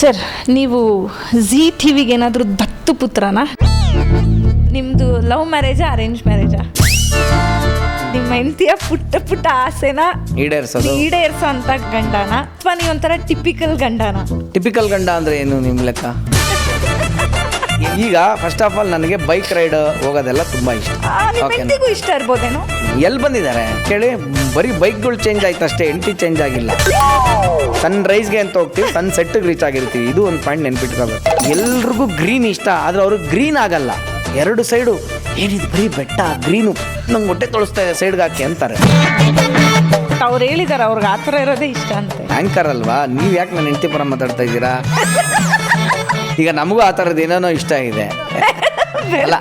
Sir, ನೀವು ಜೀ ಟಿವಿಗೆ ಏನಾದರೂ ದತ್ತು ಪುತ್ರನಾ? ನಿಮ್ಮದು ಲವ್ ಮ್ಯಾರೇಜಾ ಅರೇಂಜ್ ಮ್ಯಾರೇಜಾ? ನಿಮ್ಮ ಹೆಂಡತಿಯ ಪುಟ್ಟ ಆಸೆನ ಈಡೇರಿಸೋ ಅಂತ ಗಂಡನ ಅಥವಾ ನೀವೊಂಥರ ಟಿಪಿಕಲ್ ಗಂಡನ? ಟಿಪಿಕಲ್ ಗಂಡ ಅಂದರೆ ಏನು ನಿಮ್ಮ ಲೆಕ್ಕ? ಈಗ ಫಸ್ಟ್ ಆಫ್ ಆಲ್ ನನಗೆ ಬೈಕ್ ರೈಡ್ ಹೋಗೋದೆಲ್ಲ ತುಂಬ ಇಷ್ಟ. ಹೆಂಡತಿಗೂ ಇಷ್ಟ ಇರ್ಬೋದೇನೋ? ಎಲ್ಲಿ ಬಂದಿದ್ದಾರೆ ಕೇಳಿ, ಬರೀ ಬೈಕ್ಗಳು ಚೇಂಜ್ ಆಯ್ತು ಅಷ್ಟೇ, ಎಂಟಿ ಚೇಂಜ್ ಆಗಿಲ್ಲ. ಸನ್ ರೈಸ್ಗೆ ಅಂತ ಹೋಗ್ತೀವಿ, ಸನ್ ಸೆಟ್ಗೆ ರೀಚ್ ಆಗಿರ್ತೀವಿ. ಇದು ಒಂದು ಪಾಯಿಂಟ್ ನೆನ್ಪಿಟ್ಕೋಬೇಕು. ಎಲ್ರಿಗೂ ಗ್ರೀನ್ ಇಷ್ಟ, ಆದರೆ ಅವ್ರಿಗೆ ಗ್ರೀನ್ ಆಗಲ್ಲ. ಎರಡು ಸೈಡು ಏನಿದು ಬರೀ ಬೆಟ್ಟ ಗ್ರೀನು, ನಂಗೆ ಹೊಟ್ಟೆ ತೊಳಸ್ತಾ ಇದೆ ಸೈಡ್ಗೆ ಹಾಕಿ ಅಂತಾರೆ. ಅವ್ರು ಹೇಳಿದಾರೆ ಅವ್ರಿಗೆ ಆ ಥರ ಇರೋದೇ ಇಷ್ಟ ಅಂತ. ಆ್ಯಂಕರ್ ಅಲ್ವಾ ನೀವು? ಯಾಕೆ ನನ್ನ ಹೆಂಡತಿ ಪರ ಮಾತಾಡ್ತಾ ಇದ್ದೀರಾ? ಈಗ ನಮಗೂ ಆ ಥರದ್ದು ಏನೇನೋ ಇಷ್ಟ ಇದೆ ಅಲ್ಲ.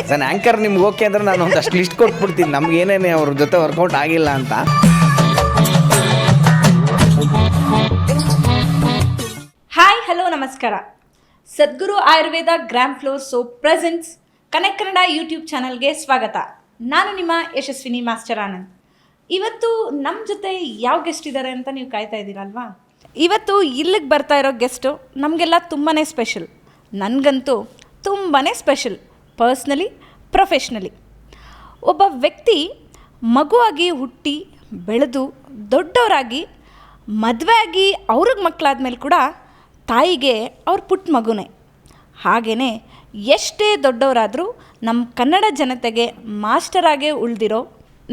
ಸನ್ ಆ್ಯಂಕರ್ ನಿಮ್ಗೆ ಓಕೆ ಅಂದರೆ ನಾನು ಒಂದಷ್ಟು ಲಿಸ್ಟ್ ಕೊಟ್ಬಿಡ್ತೀನಿ, ನಮ್ಗೆ ಏನೇನೇ ಅವ್ರ ಜೊತೆ ವರ್ಕೌಟ್ ಆಗಿಲ್ಲ ಅಂತ. ಹಾಯ್, ಹಲೋ, ನಮಸ್ಕಾರ. Sadguru Ayurveda gram flour soap presents Connect Kannada YouTube ಚಾನಲ್ಗೆ ಸ್ವಾಗತ. ನಾನು ನಿಮ್ಮ ಯಶಸ್ವಿನಿ ಮಾಸ್ಟರ್ ಆನಂದ್. ಇವತ್ತು ನಮ್ಮ ಜೊತೆ ಯಾವ ಗೆಸ್ಟ್ ಇದ್ದಾರೆ ಅಂತ ನೀವು ಕಾಯ್ತಾ ಇದ್ದೀರಲ್ವಾ? ಇವತ್ತು ಇಲ್ಲಿಗೆ ಬರ್ತಾ ಇರೋ ಗೆಸ್ಟು ನಮಗೆಲ್ಲ ತುಂಬಾ ಸ್ಪೆಷಲ್. ನನಗಂತೂ ತುಂಬಾ ಸ್ಪೆಷಲ್, ಪರ್ಸ್ನಲಿ, ಪ್ರೊಫೆಷ್ನಲಿ. ಒಬ್ಬ ವ್ಯಕ್ತಿ ಮಗುವಾಗಿ ಹುಟ್ಟಿ ಬೆಳೆದು ದೊಡ್ಡವರಾಗಿ ಮದುವೆ ಆಗಿ ಅವ್ರಿಗೆ ಮಕ್ಕಳಾದ್ಮೇಲೆ ಕೂಡ ತಾಯಿಗೆ ಅವ್ರ ಪುಟ್ಟ ಮಗುನೇ. ಹಾಗೆಯೇ ಎಷ್ಟೇ ದೊಡ್ಡವರಾದರೂ ನಮ್ಮ ಕನ್ನಡ ಜನತೆಗೆ ಮಾಸ್ಟರಾಗೇ ಉಳಿದಿರೋ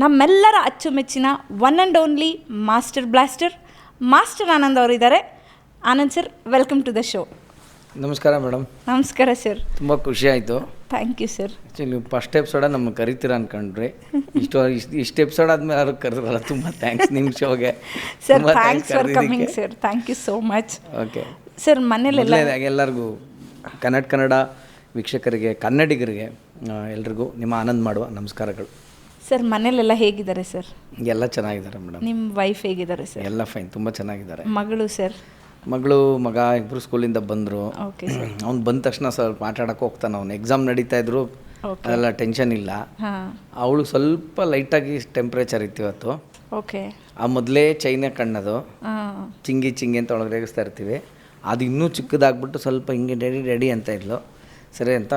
ನಮ್ಮೆಲ್ಲರ ಅಚ್ಚುಮೆಚ್ಚಿನ one and only master blaster master Anand ಅವರಿದ್ದಾರೆ. Anand sir, welcome to the show. ನಮಸ್ಕಾರ ಮೇಡಮ್. ನಮಸ್ಕಾರ ಸರ್. ತುಂಬ ಖುಷಿ ಆಯಿತು. Thank you sir. ಆ್ಯಕ್ಚುಲಿ ನೀವು ಫಸ್ಟ್ ಎಪಿಸೋಡ ನಮಗೆ ಕರಿತೀರ ಅಂದ್ಕೊಂಡ್ರಿ, ಇಷ್ಟು ಎಪಿಸೋಡ್ ಆದಮೇಲೆ ಯಾರು ಕರೆದ್ರಲ್ಲ, ತುಂಬ ಥ್ಯಾಂಕ್ಸ್ ನಿಮ್ಮ ಶೋಗೆ. Sir, thanks for coming sir. Thank you so much. Okay sir, ಮನೇಲೆಲ್ಲ ಎಲ್ಲರಿಗೂ ಕನ್ನಡ ವೀಕ್ಷಕರಿಗೆ, ಕನ್ನಡಿಗರಿಗೆ ಎಲ್ರಿಗೂ ನಿಮ್ಮ ಆನಂದ್ ಮಾಡುವ ನಮಸ್ಕಾರಗಳು. ಸರ್, ಮನೇಲೆಲ್ಲ ಹೇಗಿದ್ದಾರೆ ಸರ್? ಎಲ್ಲ ಚೆನ್ನಾಗಿದ್ದಾರೆ ಮೇಡಮ್. ನಿಮ್ಮ ವೈಫ್ ಹೇಗಿದ್ದಾರೆ ಸರ್? ಎಲ್ಲ ಫೈನ್, ತುಂಬ ಚೆನ್ನಾಗಿದ್ದಾರೆ. ಮಗಳು ಸರ್? ಮಗ ಇಬ್ಬರು ಸ್ಕೂಲಿಂದ ಬಂದರು. ಓಕೆ. ಅವ್ನು ಬಂದ ತಕ್ಷಣ ಸ್ವಲ್ಪ ಮಾತಾಡೋಕೆ ಹೋಗ್ತಾನೆ. ಅವ್ನು ಎಕ್ಸಾಮ್ ನಡೀತಾ ಇದ್ರು, ಅದೆಲ್ಲ ಟೆನ್ಷನ್ ಇಲ್ಲ. ಅವಳು ಸ್ವಲ್ಪ ಲೈಟಾಗಿ ಟೆಂಪ್ರೇಚರ್ ಇತ್ತು ಇವತ್ತು. ಓಕೆ. ಆ ಮೊದಲೇ ಚೈನಾ ಕಣ್ಣದು ಚಿಂಗಿ ಅಂತ ಒಳಗೆ ರೇಗಿಸ್ತಾ ಇರ್ತೀವಿ, ಅದು ಇನ್ನೂ ಚಿಕ್ಕದಾಗ್ಬಿಟ್ಟು ಸ್ವಲ್ಪ ಹಿಂಗೆ ರೆಡಿ ಅಂತ ಇದ್ಲು. ಸರಿ ಅಂತ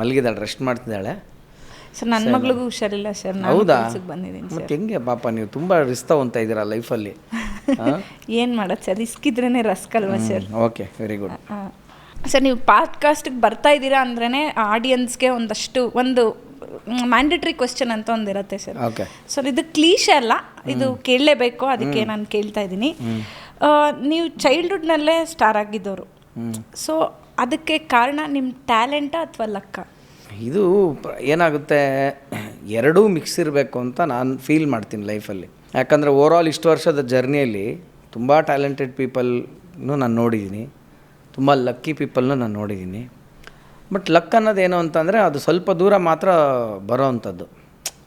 ಮಲಗಿದಾಳೆ, ರೆಸ್ಟ್ ಮಾಡ್ತಿದ್ದಾಳೆ. ಸರ್, ನನ್ನ ಮಗಳಿಗೂ ಹುಷಾರಿಲ್ಲ ಸರ್. ಹೌದಾ? ಬಂದಿದ್ದೀನಿ. ಮತ್ತೆ ಹೆಂಗೆ ಪಾಪ, ನೀವು ತುಂಬ ರಿಸ್ಕ್ ತಗೊತಾ ಇದ್ದೀರಾ ಲೈಫಲ್ಲಿ. ಏನು ಮಾಡೋದು ಸರ್, ರಿಸ್ಕ್ ಇದ್ರೇ ರಸ್ಕ್ ಅಲ್ವಾ sir? Okay, very good. Sir, ನೀವು ಪಾಡ್ಕಾಸ್ಟಿಗೆ ಬರ್ತಾ ಇದ್ದೀರಾ ಅಂದ್ರೇ ಆಡಿಯನ್ಸ್ಗೆ ಒಂದು ಮ್ಯಾಂಡೇಟ್ರಿ ಕ್ವೆಶ್ಚನ್ ಅಂತ ಒಂದಿರುತ್ತೆ ಸರ್. ಓಕೆ. ಸರ್, ಇದು ಕ್ಲೀಶೆ ಅಲ್ಲ, ಇದು ಕೇಳಲೇಬೇಕು, ಅದಕ್ಕೆ ನಾನು ಕೇಳ್ತಾ ಇದ್ದೀನಿ. ನೀವು ಚೈಲ್ಡ್ಹುಡ್ನಲ್ಲೇ ಸ್ಟಾರ್ ಆಗಿದ್ದವರು, ಸೊ ಅದಕ್ಕೆ ಕಾರಣ ನಿಮ್ಮ ಟ್ಯಾಲೆಂಟಾ ಅಥವಾ ಲಕ್ಕ? ಇದು ಏನಾಗುತ್ತೆ, ಎರಡೂ ಮಿಕ್ಸ್ ಇರಬೇಕು ಅಂತ ನಾನು ಫೀಲ್ ಮಾಡ್ತೀನಿ ಲೈಫಲ್ಲಿ. ಯಾಕಂದರೆ ಓವರಾಲ್ ಇಷ್ಟು ವರ್ಷದ ಜರ್ನಿಯಲ್ಲಿ ತುಂಬ ಟ್ಯಾಲೆಂಟೆಡ್ ಪೀಪಲ್ನು ನಾನು ನೋಡಿದ್ದೀನಿ, ತುಂಬ ಲಕ್ಕಿ ಪೀಪಲ್ನು ನಾನು ನೋಡಿದ್ದೀನಿ. ಬಟ್ ಲಕ್ ಅನ್ನೋದೇನು ಅಂತಂದರೆ ಅದು ಸ್ವಲ್ಪ ದೂರ ಮಾತ್ರ ಬರೋ ಅಂಥದ್ದು.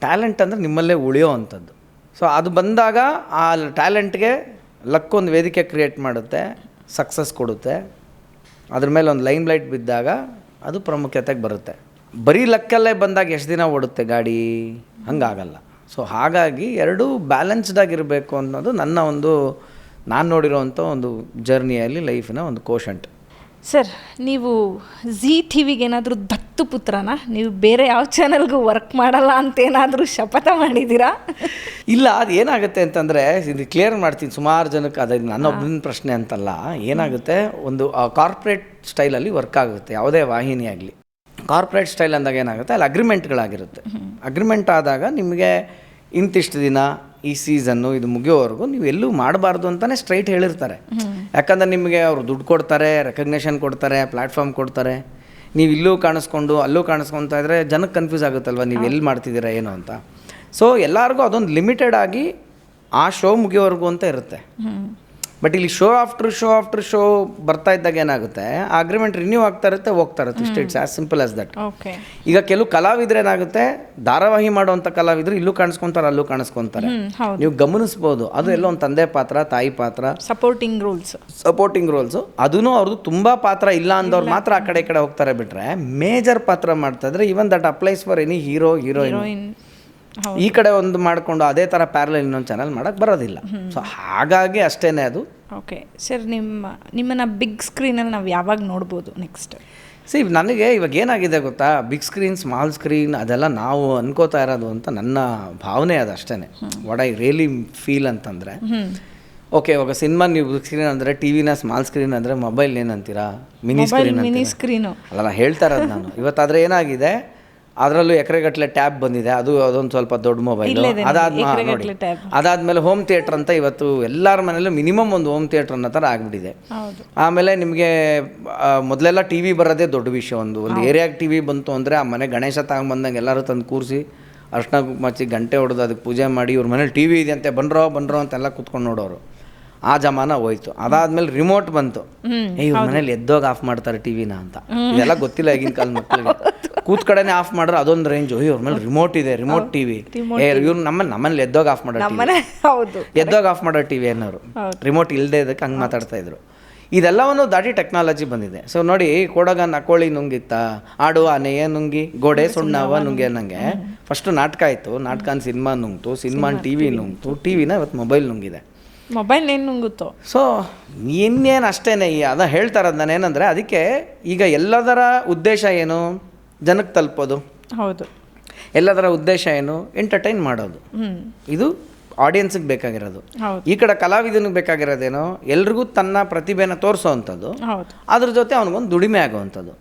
ಟ್ಯಾಲೆಂಟ್ ಅಂದರೆ ನಿಮ್ಮಲ್ಲೇ ಉಳಿಯೋ ಅಂಥದ್ದು. ಸೊ ಅದು ಬಂದಾಗ ಆ ಟ್ಯಾಲೆಂಟ್ಗೆ ಲಕ್ ಒಂದು ವೇದಿಕೆ ಕ್ರಿಯೇಟ್ ಮಾಡುತ್ತೆ, ಸಕ್ಸಸ್ ಕೊಡುತ್ತೆ. ಅದ್ರ ಮೇಲೆ ಒಂದು ಲೈಮ್ ಲೈಟ್ ಬಿದ್ದಾಗ ಅದು ಪ್ರಾಮುಖ್ಯತೆಗೆ ಬರುತ್ತೆ. ಬರೀ ಲಕ್ಕಲ್ಲೇ ಬಂದಾಗ ಎಷ್ಟು ದಿನ ಓಡುತ್ತೆ ಗಾಡಿ? ಹಂಗಾಗಲ್ಲ. ಸೊ ಹಾಗಾಗಿ ಎರಡೂ ಬ್ಯಾಲೆನ್ಸ್ಡಾಗಿರಬೇಕು ಅನ್ನೋದು ನಾನು ನೋಡಿರೋವಂಥ ಒಂದು ಜರ್ನಿಯಲ್ಲಿ ಲೈಫಿನ ಒಂದು ಕೋಶಂಟ್. ಸರ್, ನೀವು ಜೀ ಟಿವಿಗೆ ಏನಾದರೂ ದತ್ತು ಪುತ್ರನಾ? ನೀವು ಬೇರೆ ಯಾವ ಚಾನಲ್ಗೂ ವರ್ಕ್ ಮಾಡಲ್ಲ ಅಂತ ಏನಾದರೂ ಶಪಥ ಮಾಡಿದ್ದೀರಾ? ಇಲ್ಲ, ಅದು ಏನಾಗುತ್ತೆ ಅಂತಂದರೆ, ಇದು ಕ್ಲಿಯರ್ ಮಾಡ್ತೀನಿ ಸುಮಾರು ಜನಕ್ಕೆ. ಅದು ನನ್ನೊಬ್ಬನ ಪ್ರಶ್ನೆ ಅಂತಲ್ಲ. ಏನಾಗುತ್ತೆ, ಒಂದು ಕಾರ್ಪೊರೇಟ್ ಸ್ಟೈಲಲ್ಲಿ ವರ್ಕ್ ಆಗುತ್ತೆ ಯಾವುದೇ ವಾಹಿನಿ ಆಗಲಿ. ಕಾರ್ಪೊರೇಟ್ ಸ್ಟೈಲ್ ಅಂದಾಗ ಏನಾಗುತ್ತೆ, ಅಲ್ಲಿ ಅಗ್ರಿಮೆಂಟ್ಗಳಾಗಿರುತ್ತೆ. ಅಗ್ರಿಮೆಂಟ್ ಆದಾಗ ನಿಮಗೆ ಇಂತಿಷ್ಟು ದಿನ ಈ ಸೀಸನ್ನು ಇದು ಮುಗಿಯೋವರೆಗೂ ನೀವು ಎಲ್ಲೂ ಮಾಡಬಾರ್ದು ಅಂತಲೇ ಸ್ಟ್ರೈಟ್ ಹೇಳಿರ್ತಾರೆ. ಯಾಕಂದರೆ ನಿಮಗೆ ಅವರು ದುಡ್ಡು ಕೊಡ್ತಾರೆ, ರೆಕಗ್ನೇಷನ್ ಕೊಡ್ತಾರೆ, ಪ್ಲ್ಯಾಟ್ಫಾರ್ಮ್ ಕೊಡ್ತಾರೆ. ನೀವು ಇಲ್ಲೂ ಕಾಣಿಸ್ಕೊಂಡು ಅಲ್ಲೂ ಕಾಣಿಸ್ಕೊತಾ ಇದ್ದರೆ ಜನಕ್ಕೆ ಕನ್ಫ್ಯೂಸ್ ಆಗುತ್ತಲ್ವ, ನೀವು ಎಲ್ಲಿ ಮಾಡ್ತಿದ್ದೀರಾ ಏನು ಅಂತ. ಸೊ ಎಲ್ಲರಿಗೂ ಅದೊಂದು ಲಿಮಿಟೆಡ್ ಆಗಿ ಆ ಶೋ ಮುಗಿಯೋವರೆಗೂ ಅಂತ ಇರುತ್ತೆ. ಬಟ್ ಇಲ್ಲಿ ಶೋ ಆಫ್ಟರ್ ಶೋ ಬರ್ತಾ ಇದ್ದಾಗ ಏನಾಗುತ್ತೆ, ಆ ಅಗ್ರಿಮೆಂಟ್ ರಿನ್ಯೂ ಆಗ್ತಾ ಇರುತ್ತೆ, ಹೋಗ್ತಾ ಇರುತ್ತೆ. It's as simple as that. ಈಗ ಕೆಲವು ಕಲಾವಿದ್ರು ಏನಾಗುತ್ತೆ, ಧಾರಾವಾಹಿ ಮಾಡುವಂಥ ಕಲಾವಿದರು ಇಲ್ಲೂ ಕಾಣಿಸ್ಕೊತಾರೆ, ಅಲ್ಲೂ ಕಾಣಿಸ್ಕೊತಾರೆ. ನೀವು ಗಮನಿಸ್ಬೋದು, ಅದು ಎಲ್ಲೋ ಒಂದು ತಂದೆ ಪಾತ್ರ, ತಾಯಿ ಪಾತ್ರ, ಸಪೋರ್ಟಿಂಗ್ ರೋಲ್ಸು. ಅದೂ ಅವ್ರದ್ದು ತುಂಬ ಪಾತ್ರ ಇಲ್ಲ ಅಂದವ್ರು ಮಾತ್ರ ಆ ಕಡೆ ಹೋಗ್ತಾರೆ. ಬಿಟ್ಟರೆ ಮೇಜರ್ ಪಾತ್ರ ಮಾಡ್ತಾ ಇದ್ರೆ, even that applies for any hero heroine. ಈ ಕಡೆ ಒಂದು ಮಾಡಿಕೊಂಡು ಅದೇ ಥರ ಪ್ಯಾರಲಲ್ ಇನ್ನೊಂದು ಚಾನಲ್ ಮಾಡೋಕ್ಕೆ ಬರೋದಿಲ್ಲ. ಸೊ ಹಾಗಾಗಿ ಅಷ್ಟೇ ಅದು. ಓಕೆ ಸರ್, ನಿಮ್ಮನ್ನು ಬಿಗ್ ಸ್ಕ್ರೀನಲ್ಲಿ ನಾವು ಯಾವಾಗ ನೋಡ್ಬೋದು ನೆಕ್ಸ್ಟ್? ನನಗೆ ಇವಾಗ ಏನಾಗಿದೆ ಗೊತ್ತಾ, ಬಿಗ್ ಸ್ಕ್ರೀನ್ ಸ್ಮಾಲ್ ಸ್ಕ್ರೀನ್ ಅದೆಲ್ಲ ನಾವು ಅನ್ಕೋತಾ ಇರೋದು ಅಂತ ನನ್ನ ಭಾವನೆ ಅದು ಅಷ್ಟೇ. ವಾಟ್ ಐ ರಿಯಲಿ ಫೀಲ್ ಅಂತಂದರೆ, ಓಕೆ ಇವಾಗ ಸಿನಿಮಾ ನೀವು ಬಿಗ್ ಸ್ಕ್ರೀನ್ ಅಂದರೆ, ಟಿ ವಿನ ಸ್ಮಾಲ್ ಸ್ಕ್ರೀನ್ ಅಂದರೆ ಮೊಬೈಲ್ ಏನಂತೀರಾ, ಮಿನಿ ಸ್ಕ್ರೀನು ಅಲ್ಲ ಹೇಳ್ತಾ ಇರೋದು ನಾನು. ಇವತ್ತಾದರೆ ಏನಾಗಿದೆ, ಅದರಲ್ಲೂ ಎಕರೆಗಟ್ಟಲೆ ಟ್ಯಾಬ್ ಬಂದಿದೆ, ಅದೊಂದು ಸ್ವಲ್ಪ ದೊಡ್ಡ ಮೊಬೈಲು. ಅದಾದ್ಮೇಲೆ ಹೋಮ್ ಥಿಯೇಟ್ರ್ ಅಂತ ಇವತ್ತು ಎಲ್ಲರ ಮನೇಲೂ ಮಿನಿಮಮ್ ಒಂದು ಹೋಮ್ ಥಿಯೇಟ್ರ್ ಅನ್ನೋ ಥರ ಆಗಿಬಿಟ್ಟಿದೆ. ಆಮೇಲೆ ನಿಮಗೆ ಮೊದಲೆಲ್ಲ ಟಿ ವಿ ಬರೋದೇ ದೊಡ್ಡ ವಿಷಯ. ಒಂದು ಏರಿಯಾಗೆ ಟಿ ವಿ ಬಂತು ಅಂದರೆ ಆ ಮನೆ ಗಣೇಶ ತಗೊಂಬಂದಂಗೆ ಎಲ್ಲರೂ ತಂದು ಕೂರಿಸಿ ಅರ್ಶಿನ ಕುಂಕುಮ ಹಚ್ಚಿ ಗಂಟೆ ಹೊಡೆದು ಅದಕ್ಕೆ ಪೂಜೆ ಮಾಡಿ, ಇವ್ರ ಮನೇಲಿ ಟಿ ವಿ ಇದೆ ಅಂತೆ ಬನ್ರೋ ಅಂತೆಲ್ಲ ಕೂತ್ಕೊಂಡು ನೋಡೋರು. ಆ ಜಮಾನ ಹೋಯ್ತು. ಅದಾದ್ಮೇಲೆ ರಿಮೋಟ್ ಬಂತು. ಇವ್ರ ಮನೇಲಿ ಎದ್ದೋಗಿ ಆಫ್ ಮಾಡ್ತಾರೆ ಟಿವಿನ ಅಂತ. ಇದೆಲ್ಲ ಗೊತ್ತಿಲ್ಲ ಈಗಿನ ಕಾಲ ಮಕ್ಕಳಿಗೆ. ಕೂತ್ ಕಡೆನೇ ಆಫ್ ಮಾಡ್ರೆ ಅದೊಂದು ರೇಂಜ್. ಇವ್ರ ಮೇಲೆ ರಿಮೋಟ್ ಇದೆ, ರಿಮೋಟ್ ಟಿವಿ. ಇವ್ರು ನಮ್ಮನೇಲಿ ಎದ್ದೋಗಿ ಆಫ್ ಮಾಡೋ ಎದ್ದೋಗಿ ಆಫ್ ಮಾಡೋ ಟಿವಿ ಅನ್ನೋರು, ರಿಮೋಟ್ ಇಲ್ಲದೆ ಇದಕ್ಕೆ ಹಂಗೆ ಮಾತಾಡ್ತಾ ಇದ್ರು. ಇದೆಲ್ಲವನ್ನು ದಾಟಿ ಟೆಕ್ನಾಲಜಿ ಬಂದಿದೆ. ಸೊ ನೋಡಿ, ಕೊಡಗ ನಕೋಳಿ ನುಂಗಿತ್ತ, ಆಡು ಆನೆಯೇ ನುಂಗಿ, ಗೋಡೆ ಸುಣ್ಣವ ನುಂಗಿ ಅನ್ನಂಗೆ ಫಸ್ಟ್ ನಾಟಕ ಆಯಿತು, ನಾಟಕನ ಸಿನಿಮಾ ನುಂಗ್ತು, ಸಿನಿಮಾನ ಟಿವಿ ನುಂಗ್ತು, ಟಿವಿನ ಇವತ್ತು ಮೊಬೈಲ್ ನುಂಗಿದೆ. ಮೊಬೈಲ್ ಏನು ನುಂಗುತ್ತೋ. ಸೊ ಇನ್ನೇನು ಅಷ್ಟೇ. ಅದ ಹೇಳ್ತಾ ಇರೋದು ನಾನು ಏನಂದರೆ, ಅದಕ್ಕೆ ಈಗ ಎಲ್ಲದರ ಉದ್ದೇಶ ಏನು, ಜನಕ್ಕೆ ತಲುಪೋದು. ಹೌದು. ಎಲ್ಲದರ ಉದ್ದೇಶ ಏನು, ಎಂಟರ್ಟೈನ್ ಮಾಡೋದು. ಇದು ಆಡಿಯನ್ಸಿಗೆ ಬೇಕಾಗಿರೋದು. ಈ ಕಡೆ ಕಲಾವಿದನಿಗೆ ಬೇಕಾಗಿರೋದೇನೋ ಎಲ್ರಿಗೂ ತನ್ನ ಪ್ರತಿಭೆನ ತೋರಿಸೋ ಅಂಥದ್ದು, ಅದ್ರ ಜೊತೆ ಅವನಿಗೊಂದು ದುಡಿಮೆ ಆಗೋವಂಥದ್ದು.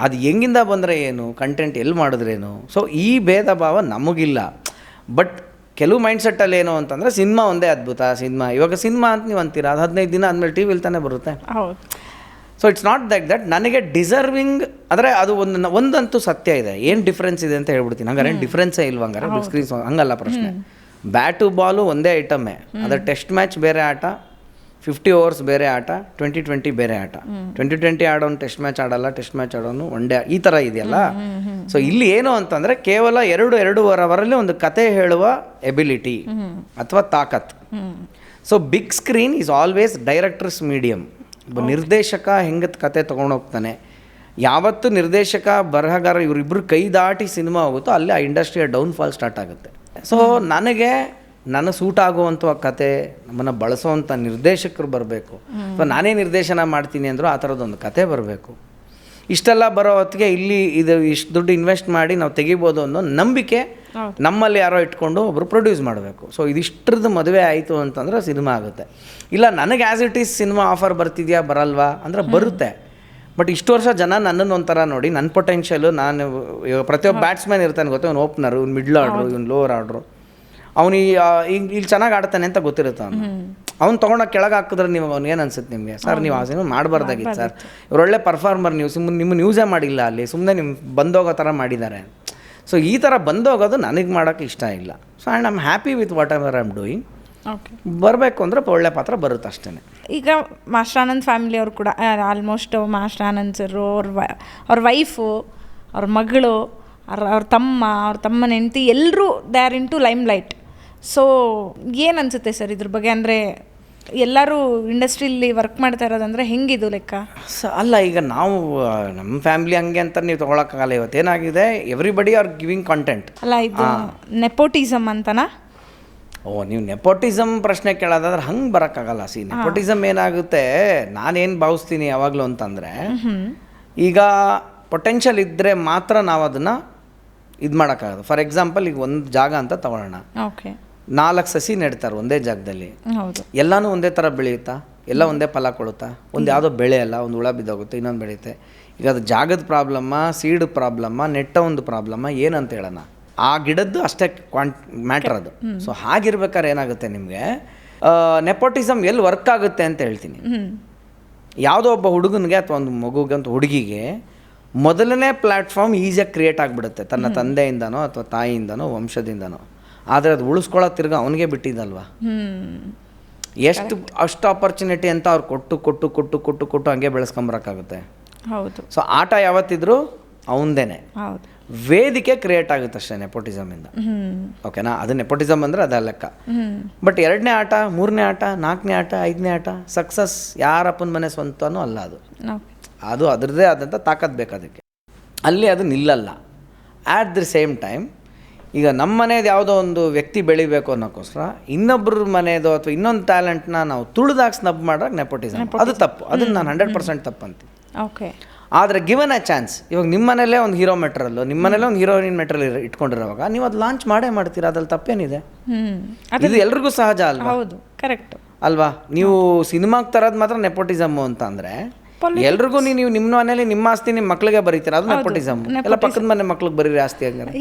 ಅದು ಹೆಂಗಿಂದ ಬಂದರೆ ಏನು, ಕಂಟೆಂಟ್ ಎಲ್ಲಿ ಮಾಡಿದ್ರೇನು. ಸೊ ಈ ಭೇದ ಭಾವ ನಮಗಿಲ್ಲ. ಬಟ್ ಕೆಲವು ಮೈಂಡ್ಸೆಟ್ಟಲ್ಲಿ ಏನು ಅಂತಂದರೆ, ಸಿನಿಮಾ ಒಂದೇ ಅದ್ಭುತ. ಇವಾಗ ಸಿನಿಮಾ ಅಂತ ನೀವು ಅಂತೀರಾ, ಅದು 15 ದಿನ ಆದಮೇಲೆ ಟಿ ವಿಲಿ ತಾನೇ ಬರುತ್ತೆ. ಸೊ ಇಟ್ಸ್ ನಾಟ್ ದಟ್ ನನಗೆ ಡಿಸರ್ವಿಂಗ್. ಅಂದರೆ ಅದು ಒಂದಂತೂ ಸತ್ಯ ಇದೆ. ಏನು ಡಿಫ್ರೆನ್ಸ್ ಇದೆ ಅಂತ ಹೇಳ್ಬಿಡ್ತೀನಿ. ಹಂಗಾರೆ ಡಿಫ್ರೆನ್ಸೇ ಇಲ್ವ ಹಂಗಾರೆ ಬಿಗ್ ಸ್ಕ್ರೀನ್? ಹಂಗಲ್ಲ ಪ್ರಶ್ನೆ. ಬ್ಯಾಟು ಬಾಲು ಒಂದೇ ಐಟಮ್ಮೇ. ಅದರ ಟೆಸ್ಟ್ ಮ್ಯಾಚ್ ಬೇರೆ ಆಟ, 50 ಓವರ್ಸ್ ಬೇರೆ ಆಟ, 2020 ಬೇರೆ ಆಟ. 2020 ಆಡೋನು ಟೆಸ್ಟ್ ಮ್ಯಾಚ್ ಆಡಲ್ಲ, ಟೆಸ್ಟ್ ಮ್ಯಾಚ್ ಆಡೋನು ಒನ್ ಡೇ, ಈ ಥರ ಇದೆಯಲ್ಲ. ಸೊ ಇಲ್ಲಿ ಏನು ಅಂತಂದರೆ, ಕೇವಲ 2.5 ಅವರಲ್ಲಿ ಒಂದು ಕತೆ ಹೇಳುವ ಎಬಿಲಿಟಿ ಅಥವಾ ತಾಕತ್. So big screen is always director's medium. ನಿರ್ದೇಶಕ ಹೆಂಗೆ ಕತೆ ತೊಗೊಂಡೋಗ್ತಾನೆ, ಯಾವತ್ತು ನಿರ್ದೇಶಕ ಬರಹಗಾರ ಇವರಿಬ್ಬರು ಕೈ ದಾಟಿ ಸಿನಿಮಾ ಹೋಗುತ್ತೋ ಅಲ್ಲಿ ಆ ಇಂಡಸ್ಟ್ರಿಯ ಡೌನ್ಫಾಲ್ ಸ್ಟಾರ್ಟ್ ಆಗುತ್ತೆ. ಸೊ ನನಗೆ ಸೂಟ್ ಆಗುವಂಥ ಕತೆ, ನಮ್ಮನ್ನು ಬಳಸೋವಂಥ ನಿರ್ದೇಶಕರು ಬರಬೇಕು. ಸೊ ನಾನೇ ನಿರ್ದೇಶನ ಮಾಡ್ತೀನಿ ಅಂದರೂ ಆ ಥರದ್ದೊಂದು ಕತೆ ಬರಬೇಕು. ಇಷ್ಟೆಲ್ಲ ಬರೋ ಹೊತ್ತಿಗೆ ಇಲ್ಲಿ ಇಷ್ಟು ದುಡ್ಡು ಇನ್ವೆಸ್ಟ್ ಮಾಡಿ ನಾವು ತೆಗಿಬೋದು ಅನ್ನೋ ನಂಬಿಕೆ ನಮ್ಮಲ್ಲಿ ಯಾರೋ ಇಟ್ಕೊಂಡು ಒಬ್ಬರು ಪ್ರೊಡ್ಯೂಸ್ ಮಾಡಬೇಕು. ಸೊ ಇದಿಷ್ಟರದ್ದು ಮದುವೆ ಆಯಿತು ಅಂತಂದ್ರೆ ಸಿನಿಮಾ ಆಗುತ್ತೆ. ಇಲ್ಲ ನನಗೆ as it is cinema offer ಬರ್ತಿದೆಯಾ ಬರಲ್ವಾ ಅಂದರೆ ಬರುತ್ತೆ. ಬಟ್ ಇಷ್ಟು ವರ್ಷ ಜನ ನನ್ನನ್ನು ಒಂಥರ ನೋಡಿ, ನನ್ನ ಪೊಟೆನ್ಷಿಯಲು, ನಾನು ಪ್ರತಿಯೊಬ್ಬ ಬ್ಯಾಟ್ಸ್ಮನ್ ಇರ್ತಾನೆ ಗೊತ್ತಾ, ಅವ್ನು ಓಪನರು, ಇವ್ನು ಮಿಡ್ಲ್ ಆರ್ಡ್ರು, ಇವ್ನು ಲೋವರ್ ಆರ್ಡ್ರು, ಅವನು ಇಲ್ಲಿ ಚೆನ್ನಾಗಿ ಆಡ್ತಾನೆ ಅಂತ ಗೊತ್ತಿರುತ್ತೆ. ಅವ್ನು ತೊಗೊಂಡೋಗಿ ಕೆಳಗೆ ಹಾಕಿದ್ರೆ ನೀವು ಅವ್ನು ಏನು ಅನ್ಸುತ್ತೆ ನಿಮಗೆ, ಸರ್ ನೀವು ಆ ಸಿನಿಮಾ ಮಾಡಬಾರ್ದಾಗಿತ್ತು ಸರ್, ಇವ್ರು ಒಳ್ಳೆ ಪರ್ಫಾರ್ಮರ್, ನೀವು ನಿಮ್ಮ ನ್ಯೂಸೇ ಮಾಡಿಲ್ಲ ಅಲ್ಲಿ, ಸುಮ್ಮನೆ ನಿಮ್ಮ ಬಂದೋಗೋ ಥರ ಮಾಡಿದ್ದಾರೆ. ಸೊ ಈ ಥರ ಬಂದೋಗೋದು ನನಗೆ ಮಾಡೋಕ್ಕೆ ಇಷ್ಟ ಇಲ್ಲ. So and I am happy with what ever I am doing. ಬರಬೇಕು ಅಂದರೆ ಒಳ್ಳೆ ಪಾತ್ರ ಬರುತ್ತೆ ಅಷ್ಟೇ. ಈಗ ಮಾಸ್ಟರ್ ಆನಂದ್ ಫ್ಯಾಮಿಲಿಯವರು ಕೂಡ ಆಲ್ಮೋಸ್ಟ್ ಮಾಸ್ಟರ್ ಆನಂದ್ ಸರ್ ಅವ್ರ ವೈಫು, ಅವ್ರ ಮಗಳು, ಅವ್ರ ತಮ್ಮನ ಹೆಂಡತಿ ಎಲ್ಲರೂ they are into limelight. So ಏನು ಅನಿಸುತ್ತೆ ಸರ್ ಇದ್ರ ಬಗ್ಗೆ? ಅಂದರೆ ಎಲ್ಲರೂ ಇಂಡಸ್ಟ್ರಿಯಲ್ಲಿ ವರ್ಕ್ ಮಾಡ್ತಾ ಇರೋದಂದರೆ ಹೆಂಗಿದು ಲೆಕ್ಕ? ಅಲ್ಲ, ಈಗ ನಾವು ನಮ್ಮ ಫ್ಯಾಮಿಲಿ ಹಂಗೆ ಅಂತ ನೀವು ತೊಗೊಳಕ್ಕಾಗಲ್ಲ. ಇವತ್ತೇನಾಗಿದೆ, ಎವ್ರಿಬಡಿ ಆರ್ ಗಿವಿಂಗ್ ಕಂಟೆಂಟ್. ಅಲ್ಲ, ಇದು ನೆಪೋಟಿಸಮ್ ಅಂತನಾ? ನೀವು ನೆಪೋಟಿಸಮ್ ಪ್ರಶ್ನೆ ಕೇಳೋದಾದ್ರೆ ಹಂಗೆ ಬರೋಕ್ಕಾಗಲ್ಲ. ನೆಪೋಟಿಸಮ್ ಏನಾಗುತ್ತೆ, ನಾನೇನು ಭಾವಿಸ್ತೀನಿ ಯಾವಾಗಲೂ ಅಂತಂದರೆ, ಈಗ ಪೊಟೆನ್ಷಿಯಲ್ ಇದ್ದರೆ ಮಾತ್ರ ನಾವು ಅದನ್ನು ಇದು ಮಾಡೋಕ್ಕಾಗೋದು. ಫಾರ್ ಎಕ್ಸಾಂಪಲ್, ಈಗ ಒಂದು ಜಾಗ ಅಂತ ತಗೊಳ್ಳೋಣ, 4 ಸಸಿ ನೆಡ್ತಾರೆ ಒಂದೇ ಜಾಗದಲ್ಲಿ. ಎಲ್ಲನೂ ಒಂದೇ ಥರ ಬೆಳೆಯುತ್ತಾ? ಎಲ್ಲ ಒಂದೇ ಫಲ ಕೊಡುತ್ತಾ? ಒಂದು ಯಾವುದೋ ಬೆಳೆ ಅಲ್ಲ, ಒಂದು ಹುಳ ಬಿದ್ದೋಗುತ್ತೆ, ಇನ್ನೊಂದು ಬೆಳೆಯುತ್ತೆ. ಈಗ ಅದು ಜಾಗದ ಪ್ರಾಬ್ಲಮ್ಮ, ಸೀಡ್ ಪ್ರಾಬ್ಲಮ್ಮ, ನೆಟ್ಟ ಒಂದು ಪ್ರಾಬ್ಲಮ್ಮ, ಏನಂತ ಹೇಳೋಣ, ಆ ಗಿಡದ್ದು ಅಷ್ಟೇ ಮ್ಯಾಟ್ರ್ ಅದು. ಸೊ ಹಾಗಿರ್ಬೇಕಾದ್ರೆ ಏನಾಗುತ್ತೆ ನಿಮಗೆ, ನೆಪೋಟಿಸಮ್ ಎಲ್ಲಿ ವರ್ಕ್ ಆಗುತ್ತೆ ಅಂತ ಹೇಳ್ತೀನಿ. ಯಾವುದೋ ಒಬ್ಬ ಹುಡುಗನಿಗೆ ಅಥವಾ ಒಂದು ಮಗುಗೆ ಅಂತ ಹುಡುಗಿಗೆ ಮೊದಲನೇ ಪ್ಲ್ಯಾಟ್ಫಾರ್ಮ್ ಈಸಿಯಾಗಿ ಕ್ರಿಯೇಟ್ ಆಗಿಬಿಡುತ್ತೆ, ತನ್ನ ತಂದೆಯಿಂದನೋ ಅಥವಾ ತಾಯಿಯಿಂದನೋ ವಂಶದಿಂದನೋ. ಆದರೆ ಅದು ಉಳಿಸ್ಕೊಳ್ಳೋ ತಿರ್ಗ ಅವನಿಗೆ ಬಿಟ್ಟಿದ್ದಲ್ವ. ಅಷ್ಟು ಆಪರ್ಚುನಿಟಿ ಅಂತ ಅವ್ರು ಕೊಟ್ಟು ಕೊಟ್ಟು ಕೊಟ್ಟು ಕೊಟ್ಟು ಕೊಟ್ಟು ಹಂಗೆ ಬೆಳೆಸ್ಕೊಂಬರಕ್ಕಾಗುತ್ತೆ. ಹೌದು. ಸೊ ಆಟ ಯಾವತ್ತಿದ್ರು ಅವಂದೇನೆ. ವೇದಿಕೆ ಕ್ರಿಯೇಟ್ ಆಗುತ್ತೆ ಅಷ್ಟೇ ನೆಪೋಟಿಸಮಿಂದ. ಓಕೆನಾ? ಅದು ನೆಪೋಟಿಸಮ್ ಅಂದರೆ ಅದ ಲೆಕ್ಕ. ಬಟ್ 2ನೇ ಆಟ, 3ನೇ ಆಟ, 4ನೇ ಆಟ, 5ನೇ ಆಟ, ಸಕ್ಸಸ್ ಯಾರಪ್ಪನ ಮನೆ ಸ್ವಂತನೂ ಅಲ್ಲ. ಅದು ಅದರದ್ದೇ ಆದಂಥ ತಾಕತ್ ಬೇಕು ಅದಕ್ಕೆ. ಅಲ್ಲಿ ಅದು ನಿಲ್ಲಲ್ಲ. ಆಟ್ ದಿ ಸೇಮ್ ಟೈಮ್ ಈಗ ನಮ್ಮ ಮನೇದು ಯಾವುದೋ ಒಂದು ವ್ಯಕ್ತಿ ಬೆಳಿಬೇಕು ಅನ್ನೋಕ್ಕೋಸ್ಕರ ಇನ್ನೊಬ್ಬರ ಮನೆಯದು ಅಥವಾ ಇನ್ನೊಂದು ಟ್ಯಾಲೆಂಟ್ನ ನಾವು ತುಳಿದಾಗ ಸ್ನಬ್ ಮಾಡೋಕೆ ನೆಪೋಟಿಸಮ್, ಅದು ತಪ್ಪು. ಅದನ್ನು ನಾನು 100% ತಪ್ಪಂತೀನಿ. ಓಕೆ. ಆದರೆ ಗಿವನ್ ಅ ಚಾನ್ಸ್, ಇವಾಗ ನಿಮ್ಮ ಮನೇಲೇ ಒಂದು ಹೀರೋ ಮೆಟ್ರಲ್ಲು, ನಿಮ್ಮ ಮನೇಲೇ ಒಂದು ಹೀರೋಯಿನ್ ಮೆಟ್ರಲ್ ಇಟ್ಕೊಂಡಿರೋವಾಗ ನೀವು ಅದು ಲಾಂಚ್ ಮಾಡ್ತೀರಾ, ಅದ್ರಲ್ಲಿ ತಪ್ಪೇನಿದೆ? ಇದು ಎಲ್ರಿಗೂ ಸಹಜ ಅಲ್ವಾ? ಹೌದು, ಕರೆಕ್ಟ್ ಅಲ್ವಾ? ನೀವು ಸಿನಿಮಾಗೆ ತರೋದು ಮಾತ್ರ ನೆಪೋಟಿಸಮ್ ಅಂತ ಅಂದರೆ ಎಲ್ರಿಗೂ ನೀವು ನಿಮ್ಮ ಮನೇಲಿ ನಿಮ್ಮ ಆಸ್ತಿ ನಿಮ್ಮ ಮಕ್ಳಿಗೆ ಬರೀತೀರಾ, ಅದು ನೆಪೋಟಿಸಮ್. ಎಲ್ಲ ಪಕ್ಕದ ಮನೆ ಮಕ್ಳಿಗೆ ಬರೀರಿ ಆಸ್ತಿ ಹಂಗಾರೆ.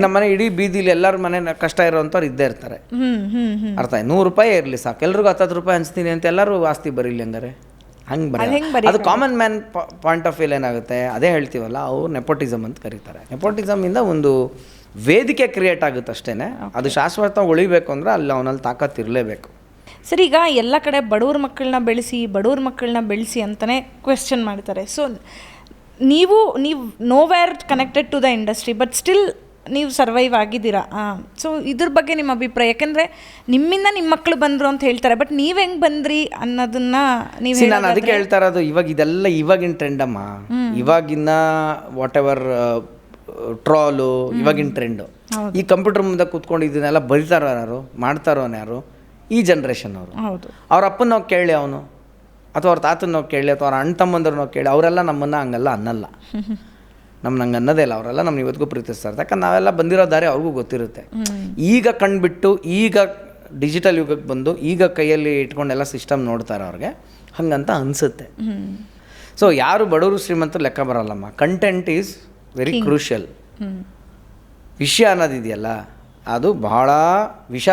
ನಮ್ಮ ಮನೆ ಇಡೀ ಬೀದಿಲಿ ಎಲ್ಲರ ಮನೆ ಕಷ್ಟ ಇರೋವಂಥವ್ರು ಇದ್ದೇ ಇರ್ತಾರೆ. ಅರ್ಥ ಆಯ್ತು? 100 ರೂಪಾಯಿ ಇರಲಿ ಸಾಕು, ಎಲ್ರಿಗೂ 10 ರೂಪಾಯಿ ಹಂಚ್ತೀನಿ ಅಂತ ಎಲ್ಲರೂ ಆಸ್ತಿ ಬರೀಲಿ ಹಂಗಾರೆ ಹಂಗೆ ಬರೀ. ಅದು common man point of view ಏನಾಗುತ್ತೆ, ಅದೇ ಹೇಳ್ತೀವಲ್ಲ, ಅವ್ರು ನೆಪೋಟಿಸಮ್ ಅಂತ ಕರೀತಾರೆ. ನೆಪೋಟಿಸಮಿಂದ ಒಂದು ವೇದಿಕೆ ಕ್ರಿಯೇಟ್ ಆಗುತ್ತೆ ಅಷ್ಟೇ. ಅದು ಶಾಶ್ವತ ಉಳಿಬೇಕು ಅಂದರೆ ಅಲ್ಲಿ ಅವನಲ್ಲಿ ತಾಕತ್ತು ಇರಲೇಬೇಕು. ಸರ್, ಈಗ ಎಲ್ಲ ಕಡೆ ಬಡವ್ರ ಮಕ್ಕಳನ್ನ ಬೆಳೆಸಿ ಅಂತಲೇ ಕ್ವೆಶ್ಚನ್ ಮಾಡ್ತಾರೆ. ಸೊ ನೀವು nowhere connected to the industry, but still ನೀವು ಸರ್ವೈವ್ ಆಗಿದ್ದೀರಾ. ಸೊ ಇದ್ರ ಬಗ್ಗೆ ನಿಮ್ಮ ಅಭಿಪ್ರಾಯ? ಯಾಕೆಂದರೆ ನಿಮ್ಮಿಂದ ನಿಮ್ಮ ಮಕ್ಕಳು ಬಂದರು ಅಂತ ಹೇಳ್ತಾರೆ, ಬಟ್ ನೀವು ಹೆಂಗೆ ಬಂದ್ರಿ ಅನ್ನೋದನ್ನ ನೀವು. ನಾನು ಅದಕ್ಕೆ ಹೇಳ್ತಾ ಇರೋದು, ಇವಾಗ ಇದೆಲ್ಲ ಇವಾಗಿನ ಟ್ರೆಂಡಮ್ಮ. ಇವಾಗಿನ ವಾಟ್ ಎವರ್ ಟ್ರಾಲು ಇವಾಗಿನ ಟ್ರೆಂಡು. ಈ ಕಂಪ್ಯೂಟರ್ ಮುಂದೆ ಕೂತ್ಕೊಂಡು ಇದನ್ನೆಲ್ಲ ಬರೀತಾರೋ ಯಾರು, ಮಾಡ್ತಾರೋ ಯಾರು? ಈ ಜನ್ರೇಷನ್ ಅವರು. ಹೌದು. ಅವ್ರ ಅಪ್ಪನ ಕೇಳಿ ಅವನು, ಅಥವಾ ಅವ್ರ ತಾತನ ಕೇಳಿ, ಅಥವಾ ಅವ್ರ ಅಣ್ಣ ತಮ್ಮಂದ್ರನ್ನ ಕೇಳಿ, ಅವರೆಲ್ಲ ನಮ್ಮನ್ನು ಹಂಗೆಲ್ಲ ಅನ್ನಲ್ಲ. ನಮ್ಗೆ ಅನ್ನೋದೇ ಇಲ್ಲ. ಅವರೆಲ್ಲ ನಮ್ಗೆ ಇವತ್ತಿಗೂ ಪ್ರೀತಿಸ್ತಾರೆ. ಯಾಕಂದ್ರೆ ನಾವೆಲ್ಲ ಬಂದಿರೋ ದಾರಿ ಅವ್ರಿಗೂ ಗೊತ್ತಿರುತ್ತೆ. ಈಗ ಕಂಡುಬಿಟ್ಟು ಈಗ ಡಿಜಿಟಲ್ ಯುಗಕ್ಕೆ ಬಂದು ಈಗ ಕೈಯಲ್ಲಿ ಇಟ್ಕೊಂಡೆಲ್ಲ ಸಿಸ್ಟಮ್ ನೋಡ್ತಾರೆ ಅವ್ರಿಗೆ, ಹಂಗಂತ ಅನಿಸುತ್ತೆ. ಸೊ ಯಾರು ಬಡವರು ಶ್ರೀಮಂತರು ಲೆಕ್ಕ ಬರಲ್ಲಮ್ಮ. Content is very crucial. ವಿಷಯ ಅನ್ನೋದಿದೆಯಲ್ಲ, ಅದು ಬಹಳ ವಿಷ.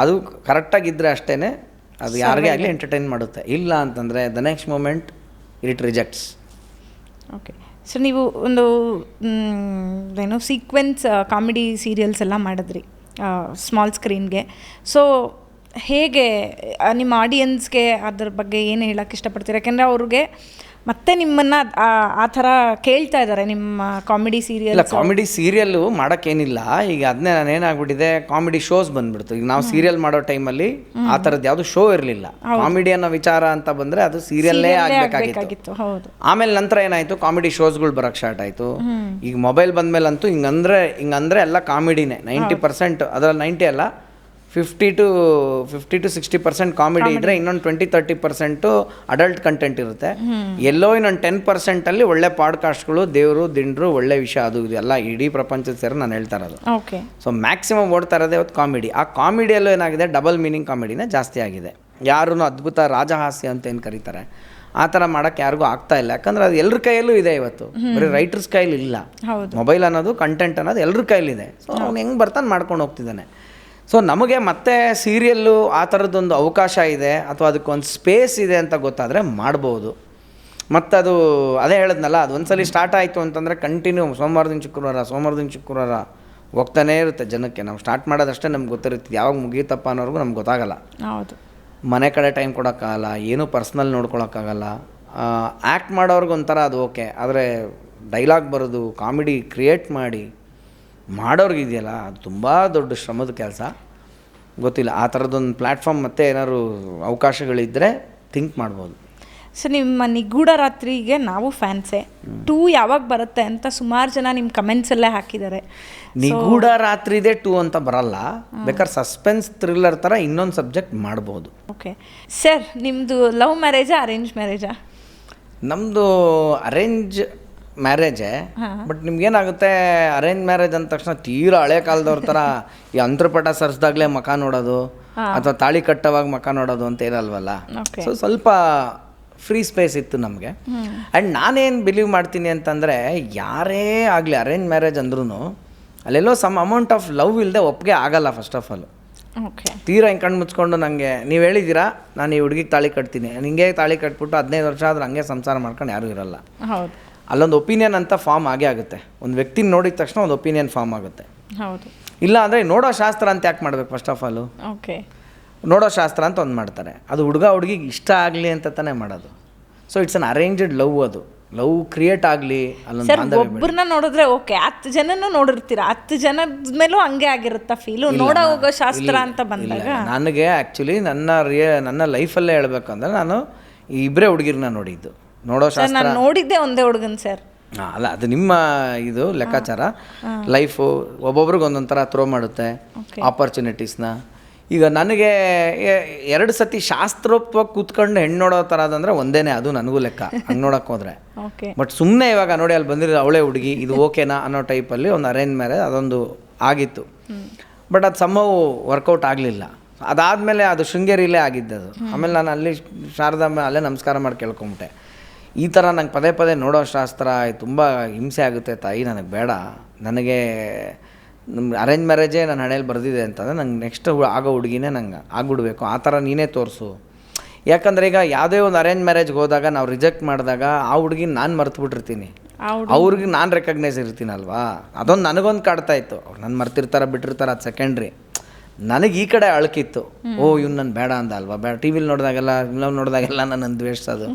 ಅದು ಕರೆಕ್ಟಾಗಿದ್ದರೆ ಅಷ್ಟೇ ಅದು ಯಾರಿಗೇ ಆಗಲಿ ಎಂಟರ್ಟೈನ್ ಮಾಡುತ್ತೆ. ಇಲ್ಲ ಅಂತಂದರೆ the next moment it rejects. Okay. So ನೀವು ಒಂದು ಸೀಕ್ವೆನ್ಸ್ ಕಾಮಿಡಿ ಸೀರಿಯಲ್ಸ್ ಎಲ್ಲ ಮಾಡಿದ್ರಿ ಸ್ಮಾಲ್ ಸ್ಕ್ರೀನ್ಗೆ. ಸೊ ಹೇಗೆ ನಿಮ್ಮ ಆಡಿಯನ್ಸ್ಗೆ ಅದ್ರ ಬಗ್ಗೆ ಏನು ಹೇಳೋಕ್ಕೆ ಇಷ್ಟಪಡ್ತೀರಾ? ಯಾಕೆಂದರೆ ಅವ್ರಿಗೆ ಮತ್ತೆ ನಿಮ್ಮನ್ನು ಆ ಥರ ಕೇಳ್ತಾ ಇದ್ದಾರೆ ನಿಮ್ಮ ಕಾಮಿಡಿ ಸೀರಿಯಲ್. ಇಲ್ಲ, ಕಾಮಿಡಿ ಸೀರಿಯಲ್ಲು ಮಾಡೋಕ್ಕೇನಿಲ್ಲ. ಈಗ ಅದನ್ನೇ ನಾನು ಏನಾಗ್ಬಿಟ್ಟಿದೆ, ಕಾಮಿಡಿ ಶೋಸ್ ಬಂದ್ಬಿಡ್ತು. ಈಗ ನಾವು ಸೀರಿಯಲ್ ಮಾಡೋ ಟೈಮಲ್ಲಿ ಆ ಥರದ್ದು ಯಾವುದು ಶೋ ಇರಲಿಲ್ಲ. ಕಾಮಿಡಿ ಅನ್ನೋ ವಿಚಾರ ಅಂತ ಬಂದರೆ ಅದು ಸೀರಿಯಲ್ಲೇ ಆಗಬೇಕಾಗಿತ್ತು. ಆಮೇಲೆ ನಂತರ ಏನಾಯಿತು, ಕಾಮಿಡಿ ಶೋಸ್ಗಳು ಬರೋಕ್ಕೆ ಸ್ಟಾರ್ಟ್ ಆಯಿತು. ಈಗ ಮೊಬೈಲ್ ಬಂದಮೇಲಂತೂ ಹಿಂಗಂದ್ರೆ ಎಲ್ಲ ಕಾಮಿಡಿನೇ. 90%, ಅದರಲ್ಲಿ 90 ಅಲ್ಲ, 50 to 60% ಕಾಮಿಡಿ ಇದ್ದರೆ ಇನ್ನೊಂದು 20-30% ಅಡಲ್ಟ್ ಕಂಟೆಂಟ್ ಇರುತ್ತೆ. ಎಲ್ಲೋ ಇನ್ನೊಂದು 10% ಒಳ್ಳೆ ಪಾಡ್ಕಾಸ್ಟ್ಗಳು, ದೇವರು ದಿಂಡ್ರು, ಒಳ್ಳೆ ವಿಷಯ, ಅದು ಇದೆಲ್ಲ ಇಡೀ ಪ್ರಪಂಚದ ಸೇರಿ ನಾನು ಹೇಳ್ತಾ ಇರೋದು. ಓಕೆ. ಸೊ ಮ್ಯಾಕ್ಸಿಮಮ್ ಓಡ್ತಾ ಇರೋದೇ ಇವತ್ತು ಕಾಮಿಡಿ. ಆ ಕಾಮಿಡಿಯಲ್ಲೂ ಏನಾಗಿದೆ, ಡಬಲ್ ಮೀನಿಂಗ್ ಕಾಮಿಡಿನೇ ಜಾಸ್ತಿ ಆಗಿದೆ. ಯಾರೂ ಅದ್ಭುತ ರಾಜಹಾಸ್ಯ ಅಂತ ಏನು ಕರೀತಾರೆ ಆ ಥರ ಮಾಡೋಕ್ಕೆ ಯಾರಿಗೂ ಆಗ್ತಾ ಇಲ್ಲ. ಯಾಕಂದರೆ ಅದು ಎಲ್ಲರ ಕೈಯಲ್ಲೂ ಇದೆ ಇವತ್ತು, ಬರೀ ರೈಟರ್ಸ್ ಕೈಲಿ ಇಲ್ಲ. ಮೊಬೈಲ್ ಅನ್ನೋದು, ಕಂಟೆಂಟ್ ಅನ್ನೋದು ಎಲ್ಲರ ಕೈಲಿದೆ. ಸೊ ಅವ್ನು ಹೆಂಗೆ ಬರ್ತಾನೆ ಮಾಡ್ಕೊಂಡು ಹೋಗ್ತಿದ್ದಾನೆ. ಸೊ ನಮಗೆ ಮತ್ತೆ ಸೀರಿಯಲ್ಲು ಆ ಥರದ್ದೊಂದು ಅವಕಾಶ ಇದೆ ಅಥವಾ ಅದಕ್ಕೊಂದು ಸ್ಪೇಸ್ ಇದೆ ಅಂತ ಗೊತ್ತಾದರೆ ಮಾಡ್ಬೋದು. ಮತ್ತು ಅದು ಅದೇ ಹೇಳಿದ್ನಲ್ಲ, ಅದು ಒಂದ್ಸಲಿ ಸ್ಟಾರ್ಟ್ ಆಯಿತು ಅಂತಂದರೆ ಕಂಟಿನ್ಯೂ ಸೋಮವಾರದಿಂದ ಶುಕ್ರವಾರ ಹೋಗ್ತಾನೇ ಇರುತ್ತೆ ಜನಕ್ಕೆ. ನಾವು ಸ್ಟಾರ್ಟ್ ಮಾಡೋದಷ್ಟೇ ನಮ್ಗೆ ಗೊತ್ತಿರುತ್ತೆ, ಯಾವಾಗ ಮುಗಿಯುತ್ತಪ್ಪ ಅನ್ನೋರ್ಗೂ ನಮ್ಗೆ ಗೊತ್ತಾಗಲ್ಲ. ಹೌದು. ಮನೆ ಕಡೆ ಟೈಮ್ ಕೊಡೋಕ್ಕಾಗಲ್ಲ, ಏನೂ ಪರ್ಸ್ನಲ್ ನೋಡ್ಕೊಳಕ್ಕಾಗಲ್ಲ. ಆ್ಯಕ್ಟ್ ಮಾಡೋರ್ಗೆ ಒಂಥರ ಅದು ಓಕೆ, ಆದರೆ ಡೈಲಾಗ್ ಬರೋದು, ಕಾಮಿಡಿ ಕ್ರಿಯೇಟ್ ಮಾಡೋರ್ಗಿದೆಯಲ್ಲ, ಅದು ತುಂಬ ದೊಡ್ಡ ಶ್ರಮದ ಕೆಲಸ. ಗೊತ್ತಿಲ್ಲ, ಆ ಥರದ್ದೊಂದು ಪ್ಲ್ಯಾಟ್ಫಾರ್ಮ್ ಮತ್ತು ಏನಾದ್ರು ಅವಕಾಶಗಳಿದ್ದರೆ ಥಿಂಕ್ ಮಾಡ್ಬೋದು. ಸೊ ನಿಮ್ಮ ನಿಗೂಢ ರಾತ್ರಿಗೆ ನಾವು ಫ್ಯಾನ್ಸೇ. 2 ಯಾವಾಗ ಬರುತ್ತೆ ಅಂತ ಸುಮಾರು ಜನ ನಿಮ್ಮ ಕಮೆಂಟ್ಸಲ್ಲೇ ಹಾಕಿದ್ದಾರೆ. ನಿಗೂಢ ರಾತ್ರಿದೇ 2 ಅಂತ ಬರಲ್ಲ, ಬೇಕಾದ್ರೆ ಸಸ್ಪೆನ್ಸ್ ಥ್ರಿಲ್ಲರ್ ಥರ ಇನ್ನೊಂದು ಸಬ್ಜೆಕ್ಟ್ ಮಾಡ್ಬೋದು. ಓಕೆ ಸರ್, ನಿಮ್ಮದು ಲವ್ ಮ್ಯಾರೇಜಾ ಅರೇಂಜ್ ಮ್ಯಾರೇಜಾ? ನಮ್ಮದು ಅರೇಂಜ್ ಮ್ಯಾರೇಜೇ. ಬಟ್ ನಿಮ್ಗೇನಾಗುತ್ತೆ, ಅರೇಂಜ್ ಮ್ಯಾರೇಜ್ ಅಂದ ತಕ್ಷಣ ತೀರಾ ಹಳೆ ಕಾಲದವ್ರ ಥರ ಈ ಅಂತರ್ಪಟ ಸರ್ಸ್ದಾಗಲೇ ಮಕ ನೋಡೋದು ಅಥವಾ ತಾಳಿ ಕಟ್ಟೋವಾಗ ಮಕ ನೋಡೋದು ಅಂತ ಇರಲ್ವಲ್ಲ. ಸೊ ಸ್ವಲ್ಪ ಫ್ರೀ ಸ್ಪೇಸ್ ಇತ್ತು ನಮಗೆ. ಆ್ಯಂಡ್ ನಾನೇನು ಬಿಲೀವ್ ಮಾಡ್ತೀನಿ ಅಂತಂದರೆ, ಯಾರೇ ಆಗಲಿ ಅರೇಂಜ್ ಮ್ಯಾರೇಜ್ ಅಂದ್ರೂ ಅಲ್ಲೆಲ್ಲೋ ಸಮ್ ಅಮೌಂಟ್ ಆಫ್ ಲವ್ ಇಲ್ಲದೆ ಒಪ್ಪಿಗೆ ಆಗಲ್ಲ. ಫಸ್ಟ್ ಆಫ್ ಆಲ್ ತೀರಾ ಹಿಂಗೆ ಕಣ್ಣು ಮುಚ್ಕೊಂಡು ನನಗೆ ನೀವು ಹೇಳಿದ್ದೀರಾ ನಾನು ಈ ಹುಡುಗಿಗೆ ತಾಳಿ ಕಟ್ತೀನಿ, ಹಿಂಗೆ ತಾಳಿ ಕಟ್ಬಿಟ್ಟು 15 ವರ್ಷ ಆದ್ರೆ ಹಂಗೆ ಸಂಸಾರ ಮಾಡ್ಕೊಂಡು ಯಾರೂ ಇರಲ್ಲ. ಅಲ್ಲೊಂದು ಒಪಿನಿಯನ್ ಅಂತ ಫಾರ್ಮ್ ಆಗೇ ಆಗುತ್ತೆ. ಒಂದು ವ್ಯಕ್ತಿನ ನೋಡಿದ ತಕ್ಷಣ ಒಂದು ಒಪಿನಿಯನ್ ಫಾರ್ಮ್ ಆಗುತ್ತೆ. ಹೌದು. ಇಲ್ಲ ಅಂದರೆ ನೋಡೋ ಶಾಸ್ತ್ರ ಅಂತ ಯಾಕೆ ಮಾಡಬೇಕು? ಫಸ್ಟ್ ಆಫ್ ಆಲು ನೋಡೋ ಶಾಸ್ತ್ರ ಅಂತ ಒಂದು ಮಾಡ್ತಾರೆ, ಅದು ಹುಡುಗಿಗೆ ಇಷ್ಟ ಆಗಲಿ ಅಂತ ತಾನೇ ಮಾಡೋದು. So it's an arranged love. ಅದು ಲವ್ ಕ್ರಿಯೇಟ್ ಆಗಲಿ. ಅಲ್ಲೊಂದು ಒಬ್ಬರನ್ನ ನೋಡಿದ್ರೆ ಓಕೆ, 10 ಜನನೂ ನೋಡಿರ್ತೀರ, 10 ಜನದ ಮೇಲೂ ಹಂಗೆ ಆಗಿರುತ್ತಾ ಫೀಲು? ನೋಡೋ ಹೋಗೋ ಶಾಸ್ತ್ರ ಅಂತ ಬಂದಾಗ ನನಗೆ ಆ್ಯಕ್ಚುಲಿ ನನ್ನ ಲೈಫಲ್ಲೇ ಹೇಳ್ಬೇಕಂದ್ರೆ ನಾನು ಇಬ್ಬರೇ ಹುಡುಗಿರನ್ನ ನೋಡಿದ್ದು. ನೋಡೋ ಶಾಸ್ತ್ರ ನಾನು ನೋಡಿದ್ದೆ ಒಂದೇ ಹುಡುಗನ್ ಸರ್. ಅಲ್ಲ ಅದು ನಿಮ್ಮ ಇದು ಲೆಕ್ಕಾಚಾರ. ಲೈಫು ಒಬ್ಬೊಬ್ರಿಗೆ ಒಂದೊಂದು ಥರ ಥ್ರೋ ಮಾಡುತ್ತೆ ಆಪರ್ಚುನಿಟೀಸ್ನ. ಈಗ ನನಗೆ 2 ಸತಿ ಶಾಸ್ತ್ರೋಕ್ತವಾಗಿ ಕೂತ್ಕೊಂಡು ಹೆಣ್ಣು ನೋಡೋ ಥರದಂದರೆ ಒಂದೇನೆ, ಅದು ನನಗೂ ಲೆಕ್ಕ ಹಂಗೆ ನೋಡೋಕೆ ಹೋದರೆ. ಬಟ್ ಸುಮ್ಮನೆ ಇವಾಗ ನೋಡಿ ಅಲ್ಲಿ ಬಂದಿರೋ ಅವಳೇ ಹುಡುಗಿ ಇದು ಓಕೆನಾ ಅನ್ನೋ ಟೈಪಲ್ಲಿ ಒಂದು ಅರೇಂಜ್ ಮ್ಯಾರೇಜ್ ಅದೊಂದು ಆಗಿತ್ತು. ಬಟ್ ಅದು ಸಂಭವ ವರ್ಕೌಟ್ ಆಗಲಿಲ್ಲ. ಅದಾದಮೇಲೆ ಅದು ಶೃಂಗೇರಿಲೇ ಆಗಿದ್ದದು. ಆಮೇಲೆ ನಾನು ಅಲ್ಲಿ ಶಾರದಮ್ಮ ಅಲ್ಲೇ ನಮಸ್ಕಾರ ಮಾಡಿ ಕೇಳ್ಕೊಂಬಿಟ್ಟೆ, ಈ ಥರ ನಂಗೆ ಪದೇ ಪದೇ ನೋಡೋ ಶಾಸ್ತ್ರ ತುಂಬ ಹಿಂಸೆ ಆಗುತ್ತೆ ತಾಯಿ, ನನಗೆ ಬೇಡ, ನನಗೆ ಅರೇಂಜ್ ಮ್ಯಾರೇಜೇ ನನ್ನ ಹಣೆಯಲ್ಲಿ ಬರೆದಿದೆ ಅಂತಂದರೆ ನಂಗೆ ನೆಕ್ಸ್ಟ್ ಆಗೋ ಹುಡುಗಿನೇ ನಂಗೆ ಆಗ್ಬಿಡ್ಬೇಕು, ಆ ಥರ ನೀನೇ ತೋರಿಸು. ಯಾಕಂದರೆ ಈಗ ಯಾವುದೇ ಒಂದು ಅರೇಂಜ್ ಮ್ಯಾರೇಜ್ಗೆ ಹೋದಾಗ ನಾವು ರಿಜೆಕ್ಟ್ ಮಾಡಿದಾಗ ಆ ಹುಡುಗಿನ ನಾನು ಮರ್ತುಬಿಟ್ಟಿರ್ತೀನಿ, ಅವ್ರಿಗೆ ನಾನು ರೆಕಗ್ನೈಸ್ ಇರ್ತೀನಲ್ವಾ. ಅದೊಂದು ನನಗೊಂದು ಕಾಡ್ತಾಯಿತ್ತು. ಅವ್ರು ನಾನು ಮರ್ತಿರ್ತಾರೆ ಬಿಟ್ಟಿರ್ತಾರೆ, ಅದು ಸೆಕೆಂಡ್ರಿ. ನನಗೆ ಈ ಕಡೆ ಅಳಕಿತ್ತು, ಇವ್ನು ನಾನು ಬೇಡ ಅಂದ ಅಲ್ವಾ, ಬೇಡ ಟಿ ವಿಲಿ ನೋಡಿದಾಗೆಲ್ಲ ಫಿಲಮ್ ನೋಡಿದಾಗೆಲ್ಲ ನನ್ನನ್ನು ದ್ವೇಷಿಸೋದು,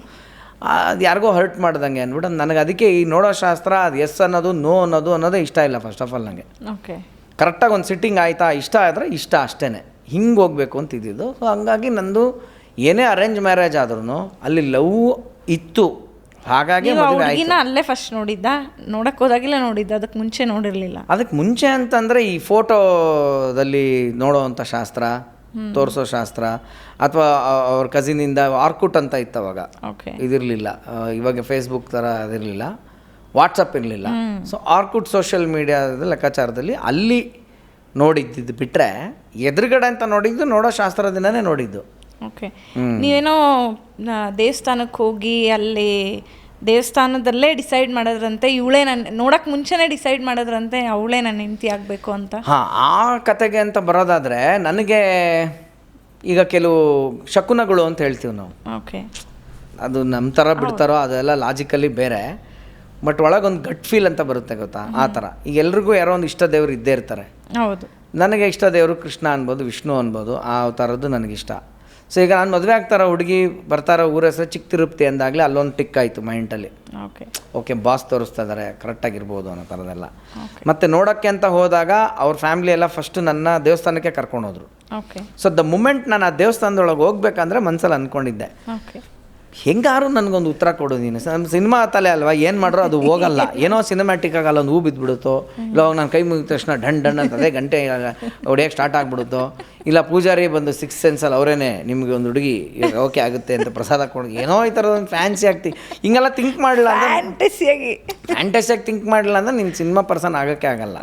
ಅದು ಯಾರಿಗೋ ಹರ್ಟ್ ಮಾಡ್ದಂಗೆ ಅಂದ್ಬಿಟ್ಟು ನನಗೆ ಅದಕ್ಕೆ ಈ ನೋಡೋ ಶಾಸ್ತ್ರ ಅದು ಎಸ್ ಅನ್ನೋದು ನೋ ಅನ್ನೋದೇ ಇಷ್ಟ ಇಲ್ಲ. ಫಸ್ಟ್ ಆಫ್ ಆಲ್ ನನಗೆ ಕರೆಕ್ಟಾಗಿ ಒಂದು ಸಿಟ್ಟಿಂಗ್ ಆಯಿತಾ, ಇಷ್ಟ ಆದರೆ ಇಷ್ಟ ಅಷ್ಟೇ, ಹಿಂಗೆ ಹೋಗಬೇಕು ಅಂತ ಇದ್ದಿದ್ದು. ಸೊ ಹಂಗಾಗಿ ನಂದು ಏನೇ ಅರೇಂಜ್ ಮ್ಯಾರೇಜ್ ಆದ್ರೂ ಅಲ್ಲಿ ಲವ್ ಇತ್ತು. ಹಾಗಾಗಿ ಅಲ್ಲೇ ಫಸ್ಟ್ ನೋಡಿದ್ದ, ನೋಡಕ್ಕೆ ಹೋದಾಗಿಲ್ಲ ನೋಡಿದ್ದ, ಅದಕ್ಕೆ ಮುಂಚೆ ನೋಡಿರಲಿಲ್ಲ. ಅದಕ್ಕೆ ಮುಂಚೆ ಅಂತಂದರೆ ಈ ಫೋಟೋದಲ್ಲಿ ನೋಡೋವಂಥ ಶಾಸ್ತ್ರ, ತೋರಿಸೋ ಶಾಸ್ತ್ರ, ಅಥವಾ ಅವ್ರ ಕಸಿನಿಂದ ಆರ್ಕುಟ್ ಅಂತ ಇತ್ತು ಅವಾಗ, ಇದಿರಲಿಲ್ಲ ಇವಾಗ ಫೇಸ್ಬುಕ್ ಥರ ಅದಿರಲಿಲ್ಲ, ವಾಟ್ಸಪ್ ಇರಲಿಲ್ಲ. ಸೊ ಆರ್ಕುಟ್ ಸೋಷಿಯಲ್ ಮೀಡಿಯಾದ ಲೆಕ್ಕಾಚಾರದಲ್ಲಿ ಅಲ್ಲಿ ನೋಡಿದ್ದು ಬಿಟ್ಟರೆ ಎದುರುಗಡೆ ಅಂತ ನೋಡಿದ್ದು ನೋಡೋ ಶಾಸ್ತ್ರ ದಿನನೇ ನೋಡಿದ್ದು. ನೀವೇನೋ ದೇವಸ್ಥಾನಕ್ಕೆ ಹೋಗಿ ಅಲ್ಲಿ ದೇವಸ್ಥಾನದಲ್ಲೇ ಡಿಸೈಡ್ ಮಾಡೋದ್ರಂತೆ, ಇವಳೇ ನನ್ನ ನೋಡೋಕ್ಕೆ ಮುಂಚೆನೇ ಡಿಸೈಡ್ ಮಾಡೋದ್ರಂತೆ ಅವಳೇ ನನ್ನ ಹೆಂಡತಿ ಆಗಬೇಕು ಅಂತ. ಹಾಂ, ಆ ಕತೆಗೆ ಅಂತ ಬರೋದಾದರೆ ನನಗೆ ಈಗ ಕೆಲವು ಶಕುನಗಳು ಅಂತ ಹೇಳ್ತೀವಿ ನಾವು. ಅದು ನಮ್ಮ ಥರ ಬಿಡ್ತಾರೋ ಅದೆಲ್ಲ ಲಾಜಿಕಲಿ ಬೇರೆ, ಬಟ್ ಒಳಗೊಂದು ಗಟ್ ಫೀಲ್ ಅಂತ ಬರುತ್ತೆ ಗೊತ್ತಾ, ಆ ಥರ. ಈಗ ಎಲ್ರಿಗೂ ಯಾರೋ ಒಂದು ಇಷ್ಟ ದೇವರು ಇದ್ದೇ ಇರ್ತಾರೆ. ಹೌದು, ನನಗೆ ಇಷ್ಟ ದೇವರು ಕೃಷ್ಣ ಅನ್ಬೋದು, ವಿಷ್ಣು ಅನ್ಬೋದು, ಆ ಥರದ್ದು ನನಗಿಷ್ಟ. ಸೊ ಈಗ ನಾನು ಮದುವೆ ಆಗ್ತಾರೋ ಹುಡುಗಿ ಬರ್ತಾರೋ ಊರ ಹೆಸರು ಚಿಕ್ಕ ತಿರುಪತಿ ಅಂದಾಗಲೇ ಅಲ್ಲೊಂದು ಟಿಕ್ ಆಯಿತು ಮೈಂಡಲ್ಲಿ. ಓಕೆ ಬಾಸ್ ತೋರಿಸ್ತಾ ಇದ್ದಾರೆ, ಕರೆಕ್ಟಾಗಿರ್ಬೋದು ಅನ್ನೋ ಥರದೆಲ್ಲ. ಮತ್ತು ನೋಡೋಕ್ಕೆ ಅಂತ ಹೋದಾಗ ಅವ್ರ ಫ್ಯಾಮಿಲಿ ಎಲ್ಲ ಫಸ್ಟು ನನ್ನ ದೇವಸ್ಥಾನಕ್ಕೆ ಕರ್ಕೊಂಡೋದ್ರು. ಸೊ ದ ಮೂಮೆಂಟ್ ನಾನು ಆ ದೇವಸ್ಥಾನದೊಳಗೆ ಹೋಗ್ಬೇಕಂದ್ರೆ ಮನಸ್ಸಲ್ಲಿ ಅಂದ್ಕೊಂಡಿದ್ದೆ, ಹೆಂಗಾರು ನನಗೊಂದು ಉತ್ತರ ಕೊಡು ನೀನು, ಸಿನಿಮಾ ತಲೆ ಅಲ್ವಾ, ಏನು ಮಾಡ್ರೋ ಅದು ಹೋಗಲ್ಲ, ಏನೋ ಸಿನಿಮ್ಯಾಟಿಕ್ ಆಗಲ್ಲ, ಒಂದು ಹೂ ಬಿದ್ದುಬಿಡುತ್ತೋ, ಇಲ್ಲ ನಾನು ಕೈ ಮುಗಿದ ತಕ್ಷಣ ಡಣ್ ಅಂತ ಅದೇ ಗಂಟೆ ಹೊಡೆಯೋಕ್ಕೆ ಸ್ಟಾರ್ಟ್ ಆಗಿಬಿಡುತ್ತೋ, ಇಲ್ಲ ಪೂಜಾರಿ ಬಂದು 6th ಸೆನ್ಸಲ್ಲಿ ಅವರೇನೆ ನಿಮಗೆ ಒಂದು ಹುಡುಗಿ ಓಕೆ ಆಗುತ್ತೆ ಅಂತ ಪ್ರಸಾದ ಕೊಡು, ಏನೋ ಈ ಥರದ ಒಂದು ಫ್ಯಾನ್ಸಿ ಆಗ್ತಿ, ಹಿಂಗೆಲ್ಲ ಥಿಂಕ್ ಮಾಡಲಿಲ್ಲ ಅಂದರೆ ಫ್ಯಾಂಟಸಿಯಾಗಿ ಥಿಂಕ್ ಮಾಡಲಿಲ್ಲ ಅಂದರೆ ನೀನು ಸಿನಿಮಾ ಪರ್ಸನ್ ಆಗೋಕ್ಕೆ ಆಗಲ್ಲ.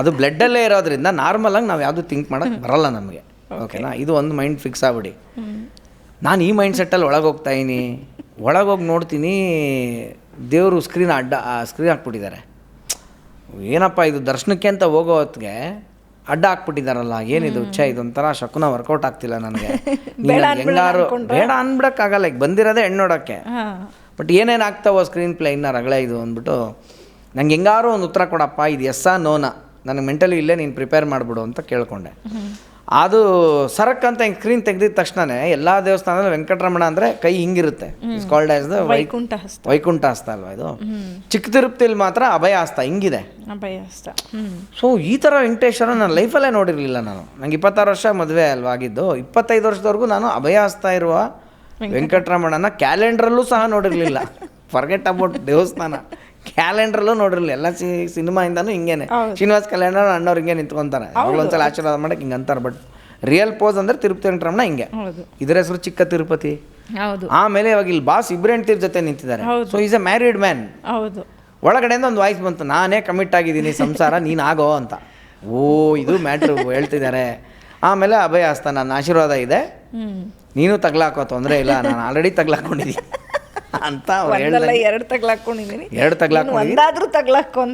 ಅದು ಬ್ಲಡ್ಡಲ್ಲೇ ಇರೋದ್ರಿಂದ ನಾರ್ಮಲಾಗಿ ನಾವು ಯಾವುದು ಥಿಂಕ್ ಮಾಡೋಕ್ಕೆ ಬರಲ್ಲ ನಮಗೆ. ಓಕೆನಾ, ಇದು ಒಂದು ಮೈಂಡ್ ಫಿಕ್ಸ್ ಆಗ್ಬಿಡಿ. ನಾನು ಈ ಮೈಂಡ್ ಸೆಟ್ಟಲ್ಲಿ ಒಳಗೆ ಹೋಗ್ತಾಯಿನಿ, ಒಳಗೋಗಿ ನೋಡ್ತೀನಿ ದೇವರು ಸ್ಕ್ರೀನ್ ಹಾಕ್ಬಿಟ್ಟಿದ್ದಾರೆ. ಏನಪ್ಪ ಇದು ದರ್ಶನಕ್ಕೆ ಅಂತ ಹೋಗೋ ಹೊತ್ತಿಗೆ ಅಡ್ಡ ಹಾಕ್ಬಿಟ್ಟಿದ್ದಾರಲ್ಲ, ಏನಿದು ಹುಚ್ಚ, ಇದೊಂಥರ ಶಕುನ ವರ್ಕೌಟ್ ಆಗ್ತಿಲ್ಲ ನನಗೆ. ಹೆಂಗಾರು ಬೇಡ ಅನ್ಬಿಡೋಕ್ಕಾಗಲ್ಲ, ಈಗ ಬಂದಿರೋದೇ ಹೆಣ್ಣು ನೋಡೋಕ್ಕೆ. ಬಟ್ ಏನೇನು ಆಗ್ತಾವೋ ಸ್ಕ್ರೀನ್ ಪ್ಲೇ ಇನ್ನ ರಗಳೆ ಇದು ಅಂದ್ಬಿಟ್ಟು ನಂಗೆ ಹೆಂಗಾರು ಒಂದು ಉತ್ತರ ಕೊಡಪ್ಪ, ಇದು ಎಸ್ಸಾ ನೋನಾ, ನನಗೆ ಮೆಂಟಲಿ ಇಲ್ಲೇ ನೀನು ಪ್ರಿಪೇರ್ ಮಾಡಿಬಿಡು ಅಂತ ಕೇಳ್ಕೊಂಡೆ. ಅದು ಸರಕ್ ಅಂತ ಹಿಂಗೆ ಸ್ಕ್ರೀನ್ ತೆಗೆದಿದ ತಕ್ಷಣನೇ ಎಲ್ಲ ದೇವಸ್ಥಾನದಲ್ಲಿ ವೆಂಕಟರಮಣ ಅಂದರೆ ಕೈ ಹಿಂಗಿರುತ್ತೆ, it's called as the Vaikuntha hasta ಅಲ್ವಾ ಇದು. ಚಿಕ್ಕ ತಿರುಪತಿಲಿ ಮಾತ್ರ ಅಭಯ ಹಸ್ತ ಹಿಂಗಿದೆ. ಸೊ ಈ ಥರ ವೆಂಕಟೇಶ್ವರ ನನ್ನ ಲೈಫಲ್ಲೇ ನೋಡಿರಲಿಲ್ಲ ನಾನು. ನಂಗೆ 26 ವರ್ಷ ಮದುವೆ ಅಲ್ವಾ ಆಗಿದ್ದು, 25 ವರ್ಷದವರೆಗೂ ನಾನು ಅಭಯ ಹಸ್ತ ಇರುವ ವೆಂಕಟರಮಣನ ಕ್ಯಾಲೆಂಡ್ರಲ್ಲೂ ಸಹ ನೋಡಿರಲಿಲ್ಲ. ಫರ್ಗೆಟ್ ಅಬೌಟ್ ದೇವಸ್ಥಾನ, ಕ್ಯಾಲೆಂಡ್ರಲ್ಲೂ ನೋಡಿರಲಿಲ್ಲ. ಎಲ್ಲ ಸಿನಿಮಾಯಿಂದನೂ ಹಿಂಗೇನೆ, ಶ್ರೀನಿವಾಸ್ ಕ್ಯಾಲೆಂಡರ್ ಅಣ್ಣವ್ರು ಹಿಂಗೆ ನಿಂತ್ಕೊಂತಾರೆ, ಅವ್ಗಳೊಂದ್ಸಲ ಆಶೀರ್ವಾದ ಮಾಡಕ್ಕೆ ಹಿಂಗೆ ಅಂತಾರೆ. ಬಟ್ ರಿಯಲ್ ಪೋಸ್ ಅಂದರೆ ತಿರುಪತಿ ವೆಂಕಟರಮಣ ಹಿಂಗೆ, ಇದ್ರ ಹೆಸರು ಚಿಕ್ಕ ತಿರುಪತಿ. ಆಮೇಲೆ ಇವಾಗ ಇಲ್ಲಿ ಬಾಸ್ ಇಬ್ಬರು ಹೆಂಡ್ತಿರ ಜೊತೆ ನಿಂತಿದ್ದಾರೆ. So is A married man. ಒಳಗಡೆಯಿಂದ ಒಂದು ವಾಯ್ಸ್ ಬಂತು, ನಾನೇ ಕಮಿಟ್ ಆಗಿದ್ದೀನಿ ಸಂಸಾರ, ನೀನು ಆಗೋ ಅಂತ. ಓ ಇದು ಮ್ಯಾಟ್ರು ಹೇಳ್ತಿದ್ದಾರೆ. ಆಮೇಲೆ ಅಭಯ ಹಸ್ತ, ನನ್ನ ಆಶೀರ್ವಾದ ಇದೆ, ನೀನು ತಗ್ಲಾಕೋ, ತೊಂದರೆ ಇಲ್ಲ, ನಾನು ಆಲ್ರೆಡಿ ತಗ್ಲಾಕೊಂಡಿದ್ದೀನಿ ಅಂತ ಎರಡು ತಗ್ಲಾಕೊಂಡಿದ್ದೀನಿ,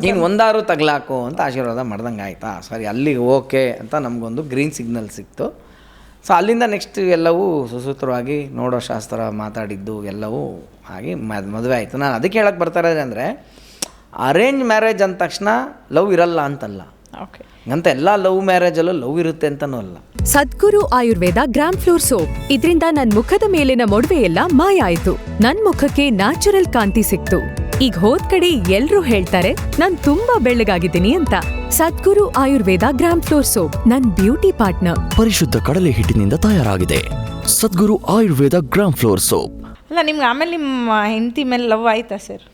ನೀನು ಒಂದಾರು ತಗ್ಲಾಕು ಅಂತ ಆಶೀರ್ವಾದ ಮಾಡ್ದಂಗೆ ಆಯಿತಾ. ಸರಿ, ಅಲ್ಲಿಗೆ ಓಕೆ ಅಂತ ನಮಗೊಂದು ಗ್ರೀನ್ ಸಿಗ್ನಲ್ ಸಿಕ್ತು. ಸೊ ಅಲ್ಲಿಂದ ನೆಕ್ಸ್ಟ್ ಎಲ್ಲವೂ ಸುಸೂತ್ರವಾಗಿ ನೋಡೋ ಶಾಸ್ತ್ರ ಮಾತಾಡಿದ್ದು ಎಲ್ಲವೂ ಆಗಿ ಮದುವೆ ಆಯಿತು. ನಾನು ಅದಕ್ಕೆ ಹೇಳಕ್ಕೆ ಬರ್ತಾ ಇರೋದು ಅಂದರೆ ಅರೇಂಜ್ ಮ್ಯಾರೇಜ್ ಅಂದ ತಕ್ಷಣ ಲವ್ ಇರಲ್ಲ ಅಂತಲ್ಲ, ಅಂತ ಎಲ್ಲ ಲವ್ ಮ್ಯಾರೇಜಲ್ಲೂ ಲವ್ ಇರುತ್ತೆ ಅಂತನೂ ಅಲ್ಲ. ಸದ್ಗುರು ಆಯುರ್ವೇದ ಗ್ರಾಮ್ ಫ್ಲೋರ್ ಸೋಪ್, ಇದರಿಂದ ನನ್ ಮುಖದ ಮೇಲಿನ ಮೊಡವೆ ಎಲ್ಲ ಮಾಯ ಆಯ್ತು, ನನ್ ಮುಖಕ್ಕೆ ನ್ಯಾಚುರಲ್ ಕಾಂತಿ ಸಿಕ್ತು. ಈಗ ಹೋದ್ ಕಡೆ ಎಲ್ರೂ ಹೇಳ್ತಾರೆ ನಾನ್ ತುಂಬಾ ಬೆಳ್ಳಗಾಗಿದ್ದೀನಿ ಅಂತ. ಸದ್ಗುರು ಆಯುರ್ವೇದ ಗ್ರಾಮ್ ಫ್ಲೋರ್ ಸೋಪ್ ನನ್ ಬ್ಯೂಟಿ ಪಾರ್ಟ್ನರ್. ಪರಿಶುದ್ಧ ಕಡಲೆ ಹಿಟ್ಟಿನಿಂದ ತಯಾರಾಗಿದೆ. ಸದ್ಗುರು ಆಯುರ್ವೇದ ಗ್ರಾಮ್ ಫ್ಲೋರ್ ಸೋಪ್. ಅಲ್ಲ, ನಿಮ್ಗೆ ಆಮೇಲೆ ನಿಮ್ಮ ಹೆಂಡತಿ ಮೇಲೆ ಲವ್ ಆಯ್ತಾ ಸರ್?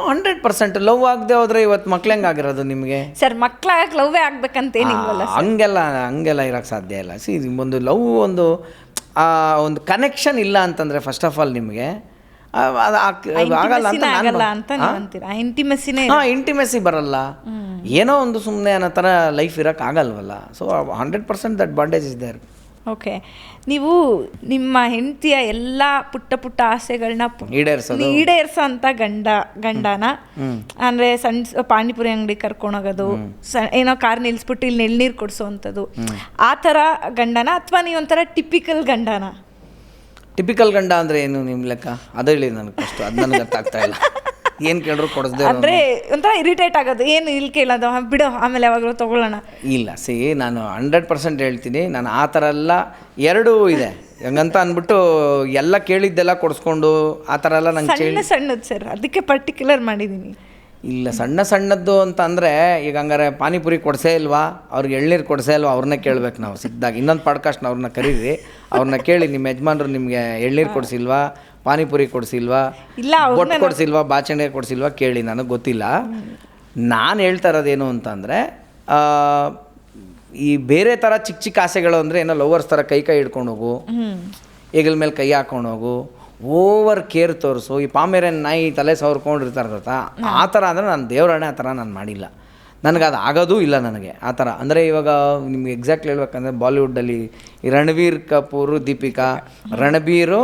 100% ಲವ್ ಆಗದೆ ಹೋದ್ರೆ ಇವತ್ತು ಮಕ್ಳು ಹೆಂಗಾಗಿರೋದು ನಿಮಗೆ? ಸರ್ ಮಕ್ಳಾಗಕ್ಕೆ ಲವ್ವೇ ಆಗ್ಬೇಕಂತೇನಿಲ್ವಲ್ಲ. ಹಂಗೆಲ್ಲ ಇರೋಕ್ಕೆ ಸಾಧ್ಯ ಇಲ್ಲ. ಒಂದು ಲವ್ ಒಂದು ಕನೆಕ್ಷನ್ ಇಲ್ಲ ಅಂತಂದರೆ ಫಸ್ಟ್ ಆಫ್ ಆಲ್ ನಿಮಗೆ ಅದು ಆಗಲ್ಲ ಅಂತ ಆಗಲ್ಲ ಅಂತ ನೀವು ಅಂತೀರಾ? ಇಂಟಿಮೆಸಿನೇ ಇಂಟಿಮೆಸಿ ಬರಲ್ಲ, ಏನೋ ಒಂದು ಸುಮ್ಮನೆ ಅನ್ನೋ ಥರ ಲೈಫ್ ಇರೋಕ್ಕೆ ಆಗಲ್ವಲ್ಲ. So 100% that bondage is there. Okay, ನೀವು ನಿಮ್ಮ ಹೆಂಡತಿಯ ಎಲ್ಲ ಪುಟ್ಟ ಪುಟ್ಟ ಆಸೆಗಳನ್ನ ಈಡೇರ್ಸೋ ಅಂತ ಗಂಡನ ಅಂದರೆ ಸಣ್ಣ ಪಾನಿಪುರಿ ಅಂಗಡಿ ಕರ್ಕೊಂಡೋಗೋದು, ಏನೋ ಕಾರ್ ನಿಲ್ಸ್ಬಿಟ್ಟು ಇಲ್ಲಿ ಎಳ್ನೀರು ಕೊಡಿಸೋವಂಥದ್ದು, ಆ ಥರ ಗಂಡನ ಅಥವಾ ನೀವು ಒಂಥರ ಟಿಪಿಕಲ್ ಗಂಡನ? ಟಿಪಿಕಲ್ ಗಂಡ ಅಂದರೆ ಏನು ನಿಮ್ಮ ಲೆಕ್ಕ? ಅದು ಹೇಳಿ ನನಗೆ ಫಸ್ಟ್, ಅದು ನನಗೆ ಗೊತ್ತಾಗ್ತಾ ಇಲ್ಲ. ಏನು ಕೇಳಿದ್ರು ಕೊಡಿಸ್ದೆ ಅಂದರೆ ಒಂಥರ ಇರಿಟೇಟ್ ಆಗೋದು, ಏನು ಇಲ್ಲಿ ಕೇಳೋದು, ಬಿಡು ಆಮೇಲೆ ಯಾವಾಗಲೂ ತೊಗೊಳ್ಳೋಣ. ಇಲ್ಲ ನಾನು 100% ಹೇಳ್ತೀನಿ, ನಾನು ಆ ಥರ ಎಲ್ಲ ಎರಡೂ ಇದೆ. ಹಂಗಂತ ಅಂದ್ಬಿಟ್ಟು ಎಲ್ಲ ಕೇಳಿದ್ದೆಲ್ಲ ಕೊಡಿಸ್ಕೊಂಡು ಆ ಥರ ಎಲ್ಲ ನಂಗೆ ಸಣ್ಣದು ಸರ್, ಅದಕ್ಕೆ ಪರ್ಟಿಕ್ಯುಲರ್ ಮಾಡಿದ್ದೀನಿ. ಇಲ್ಲ, ಸಣ್ಣದ್ದು ಅಂತ ಅಂದರೆ ಈಗ ಹಂಗಾರೆ ಪಾನಿಪುರಿ ಕೊಡಿಸೇ ಇಲ್ವಾ, ಅವ್ರಿಗೆ ಎಳ್ನೀರು ಕೊಡಿಸೇ ಇಲ್ವಾ, ಅವ್ರನ್ನೇ ಕೇಳ್ಬೇಕು ನಾವು ಸಿಕ್ಕಿದಾಗ. ಇನ್ನೊಂದು ಪಾಡ್ಕಾಸ್ಟ್ನ ಅವ್ರನ್ನ ಕರೀರಿ, ಅವ್ರನ್ನ ಕೇಳಿ ನಿಮ್ಮ ಯಜಮಾನ್ರು ನಿಮಗೆ ಎಳ್ನೀರು ಕೊಡಿಸಿಲ್ವಾ, ಪಾನಿಪುರಿ ಕೊಡಿಸಿಲ್ವಾ, ಬೊಟ್ಟು ಕೊಡಿಸಿಲ್ವಾ, ಬಾಚಣೆ ಕೊಡಿಸಿಲ್ವಾ ಕೇಳಿ, ನನಗೆ ಗೊತ್ತಿಲ್ಲ. ನಾನು ಹೇಳ್ತಾ ಇರೋದೇನು ಅಂತಂದರೆ ಈ ಬೇರೆ ಥರ ಚಿಕ್ಕ ಆಸೆಗಳು ಅಂದರೆ ಏನೋ ಲವರ್ಸ್ ಥರ ಕೈ ಹಿಡ್ಕೊಂಡು ಹೋಗು, ಹೆಗಲ ಮೇಲೆ ಕೈ ಹಾಕೊಂಡು ಹೋಗು, ಓವರ್ ಕೇರ್ ತೋರಿಸು, ಈ ಪಾಮೇರನ್ ನಾಯಿ ತಲೆ ಸವರ್ಕೊಂಡಿರ್ತಾರೆ ಗೊತ್ತಾ, ಆ ಥರ ಅಂದರೆ ನಾನು ದೇವರಾಣೆ ಆ ಥರ ನಾನು ಮಾಡಿಲ್ಲ. ನನಗೆ ಅದು ಆಗೋದೂ ಇಲ್ಲ ನನಗೆ ಆ ಥರ. ಅಂದರೆ ಇವಾಗ ನಿಮ್ಗೆ ಎಕ್ಸಾಕ್ಟ್ಲಿ ಹೇಳ್ಬೇಕಂದ್ರೆ ಬಾಲಿವುಡ್ಡಲ್ಲಿ ಈ ರಣಬೀರ್ ಕಪೂರು, ದೀಪಿಕಾ, ರಣಬೀರು,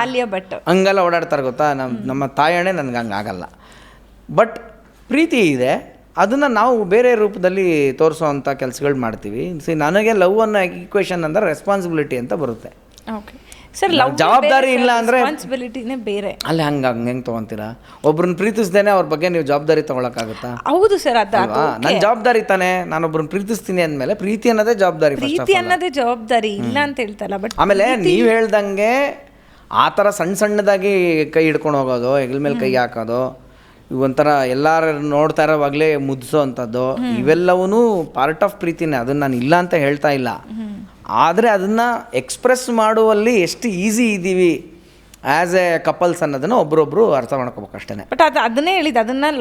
ಆಲಿಯಾ ಭಟ್ ಹಂಗೆಲ್ಲ ಓಡಾಡ್ತಾರೆ ಗೊತ್ತಾ. ನಮ್ಮ ತಾಯಣೆ ನನಗೆ ಹಂಗೆ ಆಗಲ್ಲ. ಬಟ್ ಪ್ರೀತಿ ಇದೆ, ಅದನ್ನು ನಾವು ಬೇರೆ ರೂಪದಲ್ಲಿ ತೋರಿಸೋವಂಥ ಕೆಲಸಗಳು ಮಾಡ್ತೀವಿ. ನನಗೆ ಲವ್ ಅನ್ನೋ ಈಕ್ವೇಷನ್ ಅಂದರೆ ರೆಸ್ಪಾನ್ಸಿಬಿಲಿಟಿ ಅಂತ ಬರುತ್ತೆ. ಓಕೆ ಸರ್, ಜವಾಬ್ದಾರಿ ಇಲ್ಲ ಅಂದರೆ ರೆಸ್ಪಾನ್ಸಿಬಿಲಿಟಿನೇ ಬೇರೆ. ಅಲ್ಲೇ ಹೆಂಗೆ ತೊಗೊತೀರಾ? ಒಬ್ರನ್ನ ಪ್ರೀತಿಸ್ದೇನೆ ಅವ್ರ ಬಗ್ಗೆ ನೀವು ಜವಾಬ್ದಾರಿ ತೊಗೊಳಕ್ಕಾಗುತ್ತಾ? ಹೌದು ಸರ್, ನನ್ನ ಜವಾಬ್ದಾರಿ ತಾನೇ. ನಾನೊಬ್ರನ್ನ ಪ್ರೀತಿಸ್ತೀನಿ ಅಂದಮೇಲೆ ಪ್ರೀತಿ ಅನ್ನೋದೇ ಜವಾಬ್ದಾರಿ. ಪ್ರೀತಿ ಅನ್ನೋದೇ ಜವಾಬ್ದಾರಿ, ಇಲ್ಲ ಅಂತ ಹೇಳ್ತಲ್ಲ. ಬಟ್ ಆಮೇಲೆ ನೀವು ಹೇಳ್ದಂಗೆ ಆ ಥರ ಸಣ್ಣದಾಗಿ ಕೈ ಹಿಡ್ಕೊಂಡು ಹೋಗೋದು, ಹೆಗಲ ಮೇಲೆ ಕೈ ಹಾಕೋದು, ಒಂಥರ ಎಲ್ಲರೂ ನೋಡ್ತಾ ಇರೋವಾಗಲೇ ಮುದ್ದಿಸೋ ಅಂಥದ್ದು, ಇವೆಲ್ಲವೂ ಪಾರ್ಟ್ ಆಫ್ ಪ್ರೀತಿನೇ. ಅದನ್ನು ನಾನು ಇಲ್ಲ ಅಂತ ಹೇಳ್ತಾ ಇಲ್ಲ. ಆದರೆ ಅದನ್ನು ಎಕ್ಸ್ಪ್ರೆಸ್ ಮಾಡುವಲ್ಲಿ ಎಷ್ಟು ಈಸಿ ಇದ್ದೀವಿ ಆ್ಯಸ್ ಎ ಕಪಲ್ಸ್ ಅನ್ನೋದನ್ನು ಒಬ್ರೊಬ್ರು ಅರ್ಥ ಮಾಡ್ಕೋಬೇಕು ಅಷ್ಟೇ. ಬಟ್ ಅದನ್ನೇ ಹೇಳಿದ್ದು, ಅದನ್ನು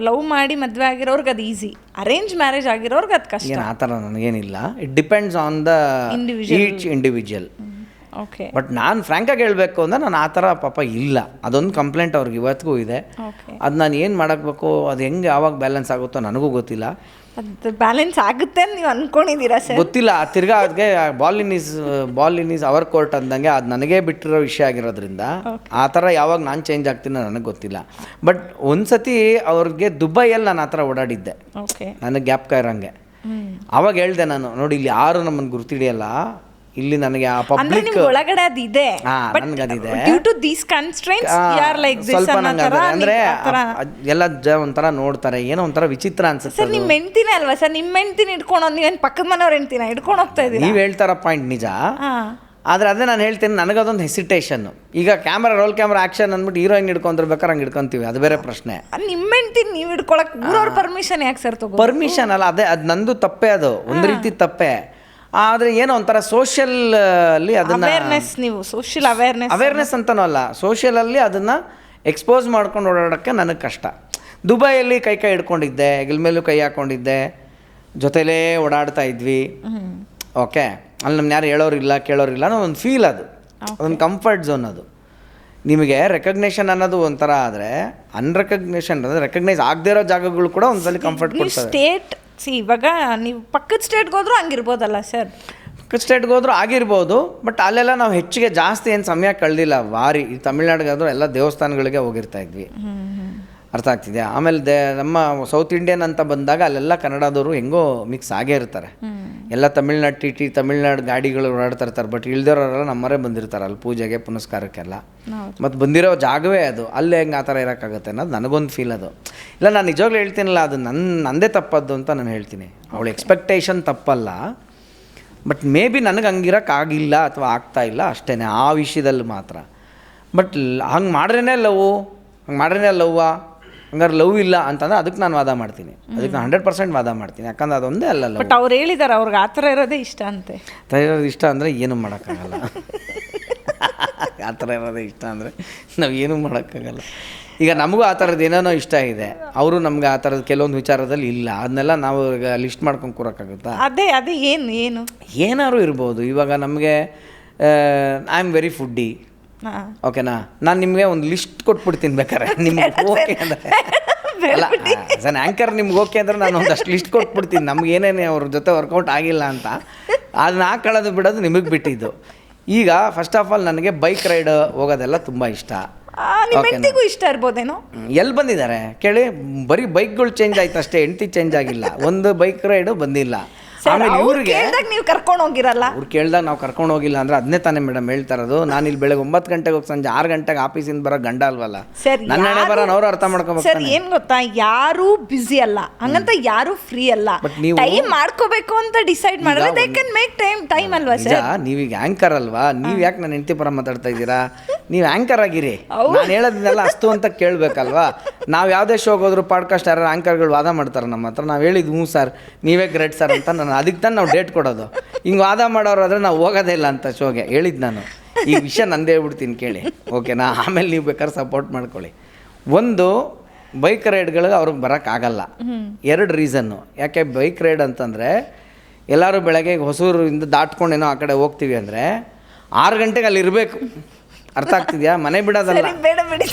ಲವ್ ಮಾಡಿ ಮದುವೆ ಆಗಿರೋರ್ಗೆ ಅದು ಈಸಿ, ಅರೇಂಜ್ ಮ್ಯಾರೇಜ್ ಆಗಿರೋರ್ಗೆ ಅದು ಕಷ್ಟ. ಆ ಥರ ನನಗೇನಿಲ್ಲ. It depends on the each individual. Okay, but ನಾನು ಫ್ರ್ಯಾಂಕಾಗಿ ಹೇಳಬೇಕು ಅಂದರೆ ನಾನು ಆ ಥರ ಪಾಪ ಇಲ್ಲ. ಅದೊಂದು ಕಂಪ್ಲೇಂಟ್ ಅವ್ರಿಗೆ ಇವತ್ತಿಗೂ ಇದೆ. ಅದು ನಾನು ಏನು ಮಾಡಬೇಕು, ಅದು ಹೆಂಗೆ ಯಾವಾಗ ಬ್ಯಾಲೆನ್ಸ್ ಆಗುತ್ತೋ ನನಗೂ ಗೊತ್ತಿಲ್ಲ. ಅದು ಬ್ಯಾಲೆನ್ಸ್ ಆಗುತ್ತೆ ಅಂತ ನೀವು ಅಂದ್ಕೊಂಡಿದ್ದೀರಾ ಸರ್? ಗೊತ್ತಿಲ್ಲ. ತಿರ್ಗಾ ಅದಕ್ಕೆ ball in is our court ಅಂದಂಗೆ ಅದು ನನಗೇ ಬಿಟ್ಟಿರೋ ವಿಷಯ ಆಗಿರೋದ್ರಿಂದ ಆ ಥರ ಯಾವಾಗ ನಾನು ಚೇಂಜ್ ಆಗ್ತೀನೋ ನನಗೆ ಗೊತ್ತಿಲ್ಲ. ಬಟ್ ಒಂದು ಸತಿ ಅವ್ರಿಗೆ ದುಬೈಯಲ್ಲಿ ನಾನು ಆ ಥರ ಓಡಾಡಿದ್ದೆ, ನನಗೆ ಜ್ಞಾಪಕ ಇರೋಂಗೆ. ಆವಾಗ ಹೇಳ್ದೆ ನಾನು, ನೋಡಿ ಇಲ್ಲಿ ಯಾರು ನಮ್ಮನ್ನು ಗುರ್ತಿಡಿಯಲ್ಲ, ಇಲ್ಲಿ ನನಗೆ ಆ ಪಬ್ಲಿಕ್ ಒಳಗಡೆ ಅದಿದೆ, due to these constraints you are like this ಅಂದ್ರೆ ಎಲ್ಲ ಒಂಥರ ನೋಡ್ತಾರೆ, ಏನೋ ಒಂಥರ ವಿಚಿತ್ರ ಅನ್ಸುತ್ತೆ. ಸರ್ ನಿಮ್ಮ ಹೆಂಡ್ತಿನೇ ಅಲ್ವಾ ಸರ್? ನಿಮ್ಮ ಹೆಂಡ್ತಿನ ಇಟ್ಕೊಂಡು ನೀವೇನು ಪಕ್ಕದ ಮನೆಯವ್ರ ಹೆಂಡ್ತಿನ ಇಟ್ಕೊಂಡು ಹೋಗ್ತಾ ಇದ್ದೀವಿ? ನೀವು ಹೇಳ್ತಾರ ಪಾಯಿಂಟ್ ನಿಜ, ಆದರೆ ಅದೇ ನಾನು ಹೇಳ್ತೀನಿ, ನನಗದೊಂದು ಹೆಸಿಟೇಷನ್. ಈಗ ರೋಲ್ ಕ್ಯಾಮ್ರಾ ಆಕ್ಷನ್ ಅಂದ್ಬಿಟ್ಟು ಹೀರೋಯಿನ್ ಹಿಡ್ಕೊಂಡಿರ್ಬೇಕಾರೆ ಹಂಗೆ ಹಿಡ್ಕೊಂತೀವಿ, ಅದು ಬೇರೆ ಪ್ರಶ್ನೆ. ನಿಮ್ಮ ಹೆಂಡ್ತಿನ ನೀವು ಹಿಡ್ಕೊಳಕ್ ಊರವ್ರ ಪರ್ಮಿಷನ್ ಯಾಕೆ ಸರ್ ತಗೋ? ಪರ್ಮಿಷನ್ ಅಲ್ಲ, ಅದೇ ಅದು ನಂದು ತಪ್ಪೇ, ಅದು ಒಂದು ರೀತಿ ತಪ್ಪೇ. ಆದರೆ ಏನೋ ಒಂಥರ ಸೋಷಿಯಲ್ಲಿ ಅದನ್ನು ನೀವು ಸೋಷಿಯಲ್ ಅವೇರ್ನೆಸ್ ಅಂತನೂ ಅಲ್ಲ, ಸೋಷಿಯಲಲ್ಲಿ ಅದನ್ನು ಎಕ್ಸ್ಪೋಸ್ ಮಾಡ್ಕೊಂಡು ಓಡಾಡೋಕ್ಕೆ ನನಗೆ ಕಷ್ಟ. ದುಬೈಯಲ್ಲಿ ಕೈ ಹಿಡ್ಕೊಂಡಿದ್ದೆ, ಹೆಗಲ ಮೇಲೂ ಕೈ ಹಾಕ್ಕೊಂಡಿದ್ದೆ, ಜೊತೆಲೇ ಓಡಾಡ್ತಾ ಇದ್ವಿ. ಓಕೆ, ಅಲ್ಲಿ ನಮ್ಗೆ ಯಾರು ಹೇಳೋರಿಲ್ಲ ಕೇಳೋರಿಲ್ಲ ಅನ್ನೋ ಒಂದು ಫೀಲ್, ಅದು ಒಂದು ಕಂಫರ್ಟ್ ಝೋನ್. ಅದು ನಿಮಗೆ ರೆಕಗ್ನೇಷನ್ ಅನ್ನೋದು ಒಂಥರ ಆದರೆ, ಅನ್ರೆಕಗ್ನೇಷನ್ ಅಂದರೆ ರೆಕಗ್ನೈಸ್ ಆಗದೇ ಇರೋ ಜಾಗಗಳು ಕೂಡ ಒಂದ್ಸಲ ಕಂಫರ್ಟ್ ಕೊಡ್ತವೆ. ಸ್ಟೇಟ್ ಇವಾಗ ನೀವು ಪಕ್ಕದ ಸ್ಟೇಟ್ಗೆ ಹೋದ್ರೂ ಹಂಗಿರ್ಬೋದಲ್ಲ ಸರ್? ಪಕ್ಕದ ಸ್ಟೇಟ್ಗೆ ಹೋದ್ರೂ ಆಗಿರ್ಬೋದು, ಬಟ್ ಅಲ್ಲೆಲ್ಲ ನಾವು ಹೆಚ್ಚಿಗೆ ಜಾಸ್ತಿ ಏನು ಸಮಯ ಕಳೆದಿಲ್ಲ. ಈ ತಮಿಳ್ನಾಡಿಗೆ ಆದರೂ ಎಲ್ಲ ದೇವಸ್ಥಾನಗಳಿಗೆ ಹೋಗಿರ್ತಾ ಇದ್ವಿ, ಅರ್ಥ ಆಗ್ತಿದೆಯಾ? ಆಮೇಲೆ ನಮ್ಮ ಸೌತ್ ಇಂಡಿಯನ್ ಅಂತ ಬಂದಾಗ ಅಲ್ಲೆಲ್ಲ ಕನ್ನಡದವರು ಹೆಂಗೋ ಮಿಕ್ಸ್ ಆಗೇ ಇರ್ತಾರೆ. ಎಲ್ಲ ತಮಿಳ್ನಾಡು ಗಾಡಿಗಳು ಓಡಾಡ್ತಾ ಇರ್ತಾರೆ. ಬಟ್ ಇಳ್ದಿರೋರೆಲ್ಲ ನಮ್ಮರೇ ಬಂದಿರ್ತಾರೆ ಅಲ್ಲಿ ಪೂಜೆಗೆ ಪುನಸ್ಕಾರಕ್ಕೆಲ್ಲ. ಮತ್ತು ಬಂದಿರೋ ಜಾಗವೇ ಅದು, ಅಲ್ಲೇ ಹೆಂಗೆ ಆ ಥರ ಇರೋಕ್ಕಾಗುತ್ತೆ ಅನ್ನೋದು ನನಗೊಂದು ಫೀಲ್. ಅದು ಇಲ್ಲ, ನಾನು ನಿಜವಾಗ್ಲೂ ಹೇಳ್ತೀನಲ್ಲ, ಅದು ನಂದೇ ತಪ್ಪದ್ದು ಅಂತ ನಾನು ಹೇಳ್ತೀನಿ. ಅವಳ ಎಕ್ಸ್ಪೆಕ್ಟೇಷನ್ ತಪ್ಪಲ್ಲ, ಬಟ್ ಮೇ ಬಿ ನನಗೆ ಹಂಗಿರೋಕ್ಕಾಗಿಲ್ಲ ಅಥವಾ ಆಗ್ತಾಯಿಲ್ಲ ಅಷ್ಟೇ, ಆ ವಿಷಯದಲ್ಲಿ ಮಾತ್ರ. ಬಟ್ ಹಂಗೆ ಮಾಡ್ರೇ ಲವ್ವಾ, ಹಂಗಾರೆ ಲವ್ ಇಲ್ಲ ಅಂತಂದ್ರೆ ಅದಕ್ಕೆ ನಾನು ವಾದ ಮಾಡ್ತೀನಿ, ಅದಕ್ಕೆ ನಾನು 100% ವಾದ ಮಾಡ್ತೀನಿ. ಯಾಕಂದ್ರೆ ಅದೊಂದೇ ಅಲ್ಲ ಲವ್. ಬಟ್ ಅವ್ರು ಹೇಳಿದ್ದಾರೆ ಅವ್ರಿಗೆ ಆ ಥರ ಇರೋದೇ ಇಷ್ಟ ಅಂತೆ. ಇರೋದು ಇಷ್ಟ ಅಂದರೆ ಏನೂ ಮಾಡೋಕ್ಕಾಗಲ್ಲ. ಆ ಥರ ಇರೋದೇ ಇಷ್ಟ ಅಂದರೆ ನಾವು ಏನೂ ಮಾಡೋಕ್ಕಾಗಲ್ಲ. ಈಗ ನಮಗೂ ಆ ಥರದ್ದು ಏನೇನೋ ಇಷ್ಟ ಇದೆ, ಅವರು ನಮ್ಗೆ ಆ ಥರದ್ದು ಕೆಲವೊಂದು ವಿಚಾರದಲ್ಲಿ ಇಲ್ಲ. ಅದನ್ನೆಲ್ಲ ನಾವು ಈಗ ಲಿಸ್ಟ್ ಮಾಡ್ಕೊಂಡು ಕೂರೋಕ್ಕಾಗುತ್ತಾ? ಅದೇ ಏನು ಏನಾದ್ರು ಇರ್ಬೋದು. ಇವಾಗ ನಮಗೆ ಐ ಆಮ್ ವೆರಿ ಫುಡ್ಡಿ, ಓಕೆನಾ? ನಾನು ನಿಮಗೆ ಒಂದು ಲಿಸ್ಟ್ ಕೊಟ್ಬಿಡ್ತೀನಿ ಬೇಕಾರೆ, ನಿಮ್ಗೆ ಓಕೆ ಅಂದರೆ ಅಲ್ಲ ಆ್ಯಸ್ ಆನ್ ಆ್ಯಂಕರ್ ನಿಮ್ಗೆ ಓಕೆ ಅಂದರೆ ನಾನು ಒಂದಷ್ಟು ಲಿಸ್ಟ್ ಕೊಟ್ಬಿಡ್ತೀನಿ ನಮ್ಗೆ ಏನೇನು ಅವ್ರ ಜೊತೆ ವರ್ಕೌಟ್ ಆಗಿಲ್ಲ ಅಂತ. ಅದನ್ನ ಹಾಕೊಳ್ಳೋದು ಬಿಡೋದು ನಿಮಗೆ ಬಿಟ್ಟಿದ್ದು. ಈಗ ಫಸ್ಟ್ ಆಫ್ ಆಲ್ ನನಗೆ ಬೈಕ್ ರೈಡ್ ಹೋಗೋದೆಲ್ಲ ತುಂಬ ಇಷ್ಟ. ನಿಮ್ಮ ಹೆಂಡತಿಗೂ ಇಷ್ಟ ಇರ್ಬೋದೇನೋ. ಎಲ್ಲಿ ಬಂದಿದ್ದಾರೆ ಕೇಳಿ, ಬರೀ ಬೈಕ್ಗಳು ಚೇಂಜ್ ಆಯ್ತು ಅಷ್ಟೇ, ಹೆಂಡತಿ ಚೇಂಜ್ ಆಗಿಲ್ಲ. ಒಂದು ಬೈಕ್ ರೈಡು ಬಂದಿಲ್ಲ. ಆಮೇಲೆ ಇವ್ರಿಗೆ ನೀವು ಕರ್ಕೊಂಡು ಹೋಗಿರಲ್ಲ, ಅವ್ರು ಕೇಳ್ದಾಗ ನಾವು ಕರ್ಕೊಂಡು ಹೋಗಿಲ್ಲ ಅಂದರೆ ಅದನ್ನೇ ತಾನೇ ಮೇಡಮ್ ಹೇಳ್ತಾ ಇರೋದು. ನಾನು ಇಲ್ಲಿ ಬೆಳಗ್ಗೆ 9 ಗಂಟೆಗೆ ಹೋಗಿ ಸಂಜೆ 6 ಗಂಟೆಗೆ ಆಫೀಸಿಂದ ಬರೋ ಗಂಡ ಅಲ್ವಲ್ಲ. ನನ್ನ ಹಣೆ ಬರೋ ಅವ್ರು ಅರ್ಥ ಮಾಡ್ಕೋಬೇಕು. ಸರ್ ಏನು ಗೊತ್ತಾ, ಯಾರು ಬ್ಯುಸಿ ಅಲ್ಲ, ಹಂಗಂತ ಯಾರು ಫ್ರೀ ಅಲ್ಲ. ಟೈಮ್ ಮಾಡ್ಕೋಬೇಕು ಅಂತ ಡಿಸೈಡ್ ಮಾಡಿದ್ರೆ ದೇ ಕ್ಯಾನ್ ಮೇಕ್ ಟೈಮ್ ಅಲ್ವಾ ಸರ್? ನೀವೀಗ ಆ್ಯಂಕರ್ ಅಲ್ವಾ, ನೀವು ಯಾಕೆ ನನ್ನ ಹೆಂಡತಿ ಪರ ಮಾತಾಡ್ತಾ ಇದ್ದೀರಾ? ನೀವು ಆ್ಯಂಕರ್ ಆಗಿರಿ. ನಾನು ಹೇಳೋದನ್ನೆಲ್ಲ ಅಷ್ಟು ಅಂತ ಕೇಳಬೇಕಲ್ವಾ? ನಾವು ಯಾವುದೇ ಶೋಗೆ ಹೋದ್ರು ಪಾಡ್ಕಾಸ್ಟ್ ಯಾರು ಆ್ಯಂಕರ್ಗಳು ವಾದ ಮಾಡ್ತಾರೆ ನಮ್ಮ ಹತ್ರ. ನಾವು ಹೇಳಿದ್ದು ಹ್ಞೂ ಸರ್ ನೀವೇ ಗ್ರೇಟ್ ಸರ್ ಅಂತ. ನಾನು ಅದಕ್ಕೆ ತಾನು ನಾವು ಡೇಟ್ ಕೊಡೋದು. ಹಿಂಗೆ ವಾದ ಮಾಡೋರಾದ್ರೆ ನಾವು ಹೋಗೋದೇ ಇಲ್ಲ ಅಂತ ಶೋಗೆ ಹೇಳಿದ್ದು ನಾನು. ಈ ವಿಷಯ ನಂದೇ ಹೇಳ್ಬಿಡ್ತೀನಿ ಕೇಳಿ, ಓಕೆನಾ? ಆಮೇಲೆ ನೀವು ಬೇಕಾದ್ರೆ ಸಪೋರ್ಟ್ ಮಾಡ್ಕೊಳ್ಳಿ. ಒಂದು, ಬೈಕ್ ರೈಡ್ಗಳಿಗೆ ಅವ್ರಿಗೆ ಬರೋಕ್ಕಾಗಲ್ಲ. 2 ರೀಸನ್ನು. ಯಾಕೆ ಬೈಕ್ ರೈಡ್ ಅಂತಂದರೆ, ಎಲ್ಲರೂ ಬೆಳಗ್ಗೆ ಹೊಸೂರಿಂದ ದಾಟ್ಕೊಂಡೇನೋ ಆ ಕಡೆ ಹೋಗ್ತೀವಿ ಅಂದರೆ 6 ಗಂಟೆಗೆ ಅಲ್ಲಿ ಇರಬೇಕು. ಅರ್ಥ ಆಗ್ತಿದೆಯಾ? ಮನೆ ಬಿಡೋದಲ್ಲ. ಬೇಡ ಬಿಡಿ.